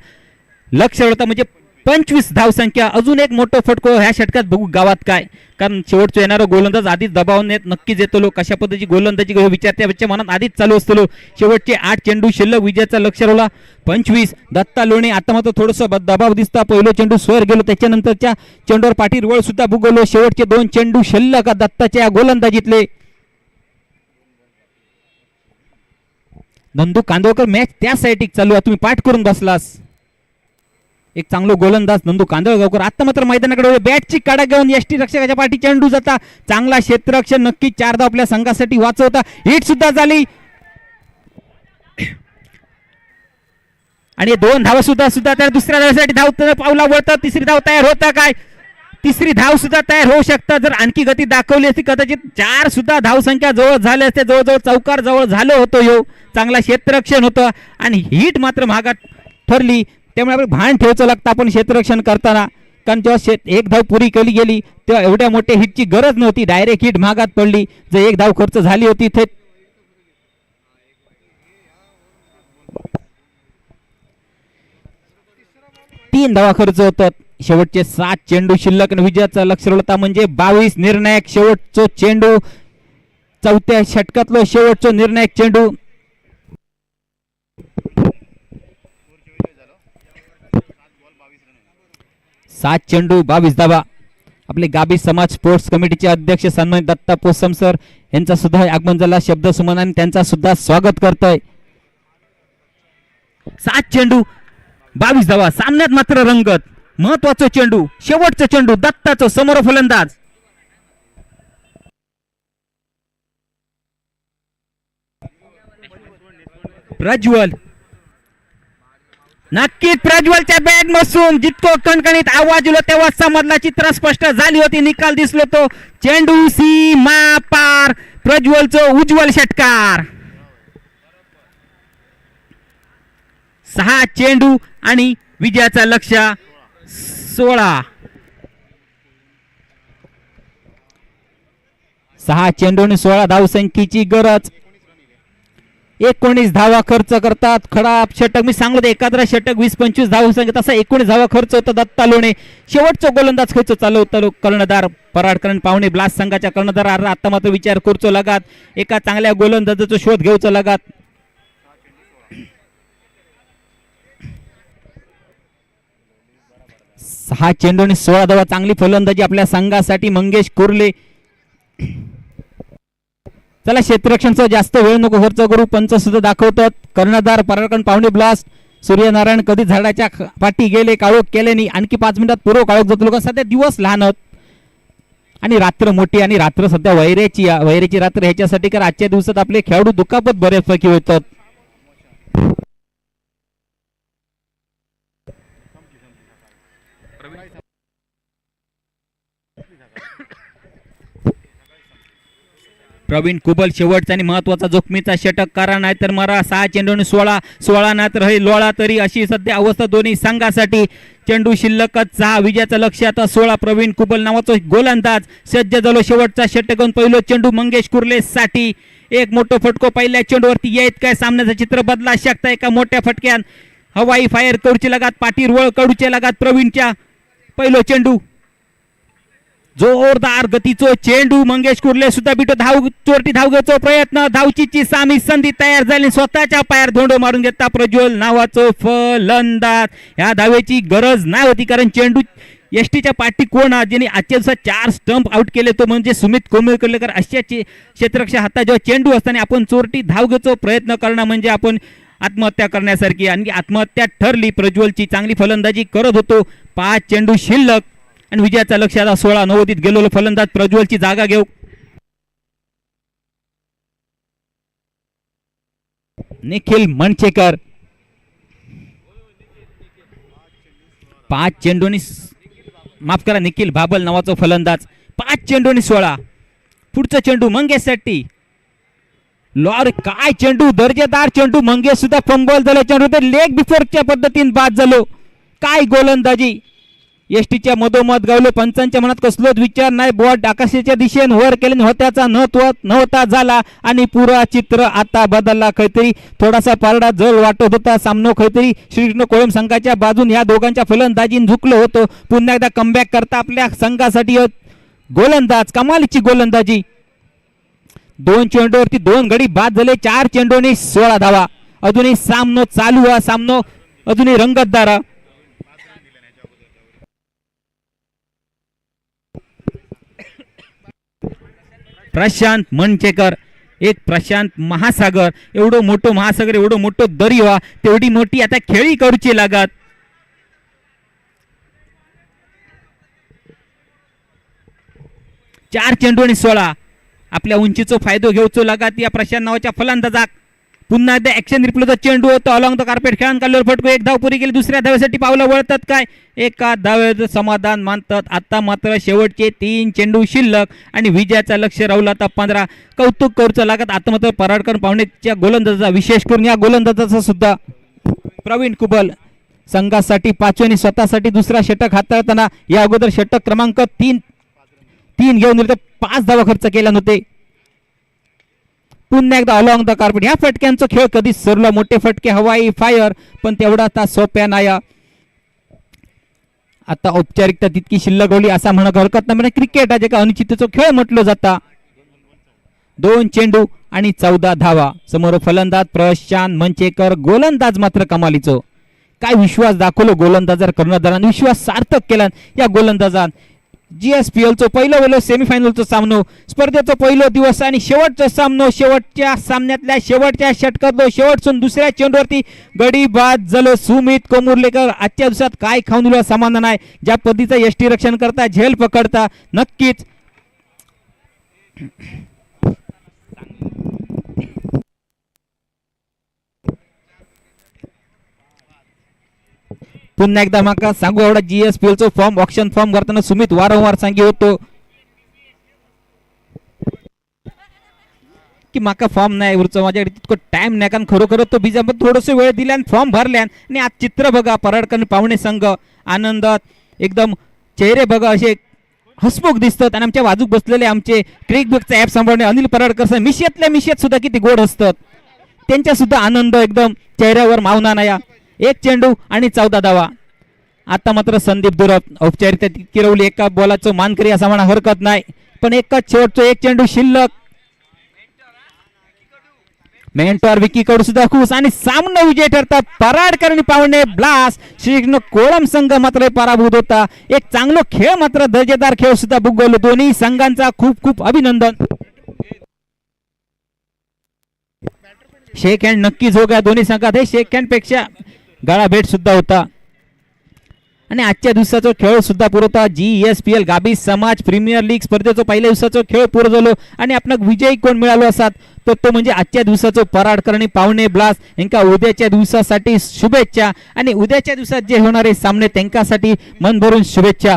Speaker 1: लक्ष होता म्हणजे 25 धावसंख्या. अजून एक मोठं फटको ह्या षटकात बघू गावात काय, कारण शेवटचं येणारा गोलंदाज आधीच दबावून येत नक्कीच येतो. कशा पद्धतीची गोलंदाजी विचारत्याच्या मनात आधीच चालू असतो. शेवटचे 8 चेंडू शिल्लक, विजयाचा लक्ष रोवला 25. दत्ता लोणे आता मात्र थोडंसं दबाव दिसता. पहिलो चेंडू स्वर गेलो, त्याच्यानंतरच्या चेंडूवर पाठी रोळ सुद्धा बुगवलो. शेवटचे 2 चेंडू शिल्लक दत्ताच्या या गोलंदाजीतले. नंदू कांदोळकर मॅच त्या साईटिक चालू आहे, तुम्ही पाठ करून बसलास. एक चांगला गोलंदाज नंदू कांदळगावकर आता मात्र मैदानाकडे बॅटची काढा घेऊन यष्टी रक्षकाच्या पाठी चेंडू जाता. चांगला क्षेत्ररक्षण, नक्की 4 धाव आपल्या संघासाठी वाचवता. हिट सुद्धा झाली आणि 2 धावा सुद्धा त्या दुसऱ्या धावासाठी धाव पावला वळतात. तिसरी धाव तयार होता काय, तिसरी धाव सुद्धा तयार होऊ शकता जर आणखी गती दाखवली असती. कदाचित 4 सुद्धा धाव संख्या जवळ झाले असते. जवळजवळ चौकार जवळ झालं होतं. यो चांगला क्षेत्ररक्षण होतं आणि हिट मात्र महागात ठरली. त्यामुळे आपण भान ठेवायचं लागतं आपण क्षेत्ररक्षण करताना, कारण जेव्हा एक धाव पुरी केली गेली तेव्हा एवढ्या मोठ्या हिटची गरज नव्हती. डायरेक्ट हिट महागात पडली. जर एक धाव खर्च झाली होती थेट 3 धावा खर्च होतात. शेवटचे 7 चेंडू शिल्लक आणि विजयाचा लक्ष होता म्हणजे 22. निर्णायक शेवटचो चेंडू, चौथ्या षटकातलो शेवटचो निर्णायक चेंडू. 7 चेंडू 22 धावा. आपले गाबी समाज स्पोर्ट्स कमिटीचे अध्यक्ष सन्मानित दत्ता पोसम सर यांचा सुद्धा आगमन झाला. शब्द सुमनाने त्यांचा सुद्धा स्वागत करतोय. 7 चेंडू 22 धावा. सामन्यात मात्र रंगत. महत्वाचा चेंडू, शेवटचा चेंडू, दत्ताचं समोर फलंदाज. प्रज्वल, नक्कीच प्रज्वलच्या बॅट मसून जितको कणकणीत आवाज येलो तेव्हा समजला, चित्र स्पष्ट झाली होती, निकाल दिसलो तो. चेंडू सीमा पार, प्रज्वलचं उज्ज्वल षटकार. 6 चेंडू आणि विजयाचा लक्ष 16. 6 चेंडू आणि 16 धावसंख्येची गरज. 19 धावा खर्च करतात. खराब षटक मी सांगलो एखादा षटक 20-25 धावसंख्या, तसा 19 धावा खर्च होता दत्ता लोणे. शेवटचा गोलंदाज खर्च चालवतो कर्णधार पराडकरण पाहुणे ब्लास्ट संघाच्या कर्णधार आता मात्र विचार करचो लगात. एका चांगल्या गोलंदाजाचा शोध घेऊचो लगात. 6 चेंडू आणि 16 धावा. चांगली फलंदाजी आपल्या संघासाठी मंगेश कुर्ले. चला क्षेत्ररक्षणचा जास्त वेळ नको खर्च करू. पंच सुद्धा दाखवतात. कर्णधार पराडकरण पाहुणे ब्लास्ट सूर्यनारायण कधी झाडाच्या पाठी गेले, काळोख केले नाही. आणखी 5 मिनिटात पूर्व काळोख जातो. लोक सध्या दिवस लहान आहेत आणि रात्र मोठी आणि रात्र सध्या वैरेची रात्र ह्याच्यासाठी कारण आजच्या दिवसात आपले खेळाडू दुखापत बऱ्याचपैकी होतात. प्रवीण कुबल शेवटचा आणि महत्वाचा जोखमीचा षटक करा, नाही तर मरा. 6 चेंडूने 16 नाही तर हे लोळा तरी, अशी सध्या अवस्था दोन्ही संघासाठी. चेंडू शिल्लकच 6, विजयाचं लक्ष आता 16. प्रवीण कुबल नावाचा गोलंदाज सज्ज झालो शेवटचा षटक घेऊन. पहिलं चेंडू मंगेश कुर्ले साठी. एक मोठं फटको पहिल्या चेंडूवरती येत काय सामन्याचं चित्र बदला शकता एका मोठ्या फटक्यान. हवाई फायर कडूची लगात, पाटीर वळ कडूच्या लगात प्रवीणच्या. पहिलं चेंडू जोरदार गतीचो चेंडू. मंगेश कुर्ले सुद्धा बिटो चोरटी धाव घ्यायचा प्रयत्न. धावचीची सामी संधी तयार झाली. स्वतःच्या पायावर धोंडो मारून घेता प्रज्वल नावाचं फलंदाज. या धावेची गरज नाही होती, कारण चेंडू एसटीच्या पाठी कोण ज्यांनी आजच्या दिवसात 4 स्टंप आउट केले तो म्हणजे सुमित कोंबडीकर. अशा क्षेत्ररक्षक हातात जेव्हा चेंडू असताना आपण चोरटी धाव घ्यायचो प्रयत्न करणं म्हणजे आपण आत्महत्या करण्यासारखी, आणि आत्महत्या ठरली. प्रज्वलची चांगली फलंदाजी करत होतो. 5 चेंडू शिल्लक आणि विजयाचा लक्ष आता 16. नवोदित गेलेलो फलंदाज प्रज्वलची जागा घेऊ. निखिल मनचेकर 5 चेंडूंनी, माफ करा, निखिल बाबल नावाचा फलंदाज. 5 चेंडूंनी 16. पुढचा चेंडू मंगेश साठी. लॉर काय चेंडू, दर्जेदार चेंडू. मंगेश सुद्धा फंबल झाला चेंडू, तर लेग बिफोरच्या पद्धतीने बाद झालो. काय गोलंदाजी. एसटीच्या मधोमध गावलो. पंचांच्या मनात कसलोच विचार नाही. बॉट आकाशाच्या दिशेने वर केल्याने होत्याचा नव्हता झाला आणि पुरा चित्र आता बदलला. काहीतरी थोडासा पारडा जळ वाटत होता. सामनो काहीतरी श्रीकृष्ण कोळम संघाच्या बाजून या दोघांच्या फलंदाजीने झुकलो होतो. पुन्हा एकदा कमबॅक करता आपल्या संघासाठी गोलंदाज, कमालीची गोलंदाजी. 2 चेंडूवरती 2 गडी बाद झाले. 4 चेंडूंनी 16 धावा. अजूनही सामनो चालू आहे. सामनो अजूनही रंगतदार. प्रशांत मनचेकर, एक प्रशांत महासागर. एवढं मोठं महासागर, एवढं मोठं दर्या, तेवढी मोठी आता खेळी करूची लागत. चार चेंडू आणि 16. आपल्या उंचीचा फायदा घेऊचो लागत या प्रशांत नावाच्या फलंदाजाक. पुन्हा एकदा ऍक्शन रिप्लेचा चेंडू होतो. अलॉंग द कार्पेट खेळून काढलेला फटको. एक धाव पुरी केली. दुसऱ्या धावेसाठी पावलं वळतात काय, एका धावेचं समाधान मानतात. आता मात्र शेवटचे 3 चेंडू शिल्लक आणि विजयाचा लक्ष राहुल आता 15. कौतुक करूचं लागत आता मात्र पराडकर पाहुणेच्या गोलंदाजाचा, विशेष करून या गोलंदाजाचा सुद्धा. प्रवीण कुबल संघासाठी 5वे आणि स्वतःसाठी दुसरा षटक हाताळताना या अगोदर षटक क्रमांक 3 घेऊन 5 धावा खर्च केला नव्हते. पुन्हा एकदा अलॉंग द कार्पेट. ह्या फटक्यांचा खेळ कधीच सरला. मोठे फटके, हवाई फायर, पण तेवढा तास सोप्या नाही. आता औपचारिकता तितकी शिल्लक होली असा म्हणत हरकत नाही. क्रिकेट आहे जे का अनिश्चिततेचा खेळ म्हटलं जाता. 2 चेंडू आणि 14 धावा. समोर फलंदाज प्रशांत मनचेकर, गोलंदाज मात्र कमालीचो. काय विश्वास दाखवलो गोलंदाजार कर्णधारांनी, विश्वास सार्थक केला या गोलंदाजान. GSPLचं पहिलं सेमीफायनलचं सामनो, स्पर्धेचा पहिला दिवस आणि शेवटचा सामनो. शेवटच्या सामन्यातल्या शेवटच्या षटकातलो शेवटसून दुसऱ्या चेंडूवरती गडी बाद झालो सुमित कोमुर्लेकर. आजच्या दिवसात काय खाऊन दिलं समाधान आहे. ज्या पद्धतीचं यष्टी रक्षण करता, झेल पकडता, नक्कीच पुन्हा एकदा माका सांगू एवढा GSPLचं फॉर्म, ऑप्शन फॉर्म करताना सुमित वारंवार सांगी होतो की माका फॉर्म नाही उरचं, माझ्याकडे तितकं टाइम नाही, कारण खरोखर तो बिजा थोडस वेळ दिल्यान फॉर्म भरल्यान. आणि आज चित्र बघा, पराडकर पाहुणे संघ आनंदात एकदम चेहरे बघा असे हसमुख दिसतात. आणि आमच्या बाजूक बसलेले आमचे क्रिकबुकचा ऍप सांभाळणे अनिल पराडकर मिशेतल्या मिशेत सुद्धा किती गोड असतात. त्यांच्या सुद्धा आनंद एकदम चेहऱ्यावर मावना नाही. 1 चेंडू आणि 14 धावा. आता मात्र संदीप दुरप औपचारिकता तितकी रवली. एका बॉलाचं मानकरी असा म्हणा हरकत नाही, पण एकच शेवटचं 1 चेंडू शिल्लक. मेंटॉर विकी कडू सुद्धा खुश आणि सामना विजय ठरतात. पराडकर आणि पाहुणे ब्लास्ट. श्रीकृष्ण कोळम संघ मात्र पराभूत होता. एक चांगला खेळ, मात्र दर्जेदार खेळ सुद्धा बुगवलो. दोन्ही संघांचा खूप खूप अभिनंदन. शेक हँड नक्कीच हो गया दोन्ही संघात. हे शेक हँड पेक्षा गाळा भेट सुद्धा होता. आणि आजच्या दिवसाचा खेळ सुद्धा पुरवता. GSPL गाबी समाज प्रीमियर लीग स्पर्धेचा पहिल्या दिवसाचा खेळ पूर्ण झालो. आणि आपणाक विजयी कोण मिळालो असतात तर तो म्हणजे आजच्या दिवसाचं पराडकर आणि पाहुणे ब्लास्ट यांना उद्याच्या दिवसासाठी शुभेच्छा. आणि उद्याच्या दिवसात जे होणारे सामने त्यांच्यासाठी मन भरून शुभेच्छा.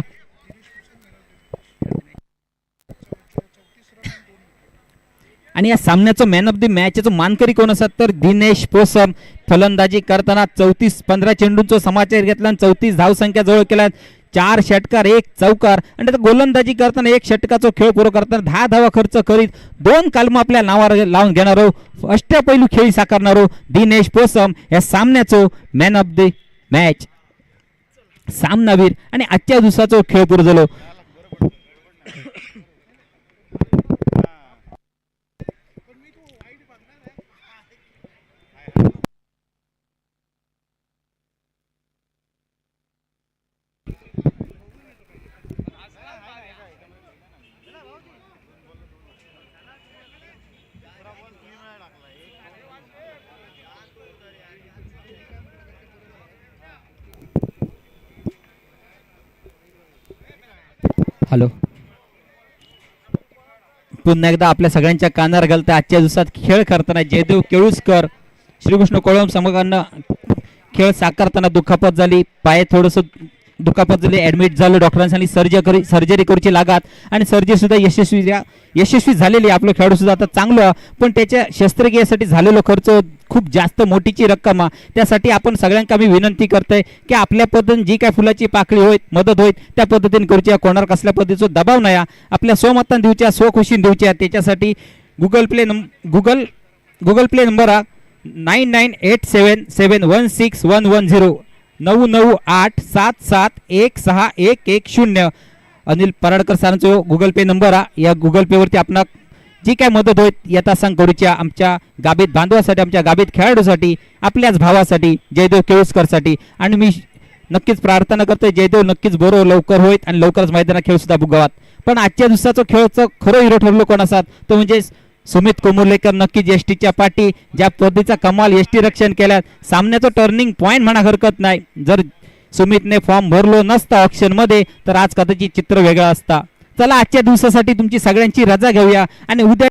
Speaker 1: आणि या सामन्याचं मॅन ऑफ द मॅचचं मानकरी कोण असतात तर दिनेश पोसम. फलंदाजी करताना 15 चेंडूंचा समाचार घेतला आणि 34 धावसंख्या जवळ केल्या, 4 षटकार 1 चौकार. आणि आता गोलंदाजी करताना 1 षटकाचा खेळ पुरा करताना 10 धावा खर्च करीत 2 कलम आपल्या नावावर लावून घेणारो अष्टपैलू खेळी साकारणारो दिनेश पोसम या सामन्याचं मॅन ऑफ द मॅच सामनावीर आणि आजच्या दिवसाचा खेळ पुरो झालो. हॅलो, पुन्हा एकदा आपल्या सगळ्यांच्या कानावर घालता आजच्या दिवसात खेळ करताना जयदेव केळुसकर श्रीकृष्ण कोळम समगांना खेळ साकारताना दुखापत झाली, पाय थोडस दुखापत झाली, ऍडमिट झालं, डॉक्टरांनी सर्जरी करूची लागत आणि सर्जरी सुद्धा यशस्वी झालेली. आपलं खेळाडू सुद्धा आता चांगलं, पण त्याच्या शस्त्रक्रियेसाठी झालेला खर्च खूप जास्त मोठीची रक्कम. त्यासाठी आपण सगळ्यांना मी विनंती करतोय की आपल्या पद्धतीने जी काय फुलाची पाकळी होईल मदत होईल त्या पद्धतीने करूची. कोणावर कसल्या पद्धतीचा दबाव नाही, आपल्या स्वमतान देऊच्या स्वखुशीन देऊच्या. त्याच्यासाठी Google play number 9987716110 9987716110. Anil Paradkar सरांचा गुगल पे नंबर आहे. या गुगल पेवरती आपण जी काय मदत होईल यथासांग करूच्या आमच्या गाभीत बांधवासाठी, आमच्या गाभीत खेळाडूसाठी, आपल्याच भावासाठी जयदेव केळुसकरसाठी. आणि मी नक्कीच प्रार्थना करतोय जयदेव नक्कीच बरोबर लवकर होईल आणि लवकरच मैदानात खेळ सुद्धा बुगावात. पण आजच्या दिवसाचं खेळचं खरं हिरो ठरलो कोण असतात तो म्हणजे सुमित कोमुर्लेकर. नक्कीच एसटीच्या पाठी ज्या पद्धतीचा कमाल एसटी रक्षण केल्यात, सामन्याचं टर्निंग पॉईंट म्हणा हरकत नाही. जर सुमितने फॉर्म भरलो नसता ऑप्शन मध्ये तर आज कदाचित चित्र वेगळं असता. चला आजच्या दिवसासाठी तुमची सगळ्यांची रजा घेऊया आणि उद्या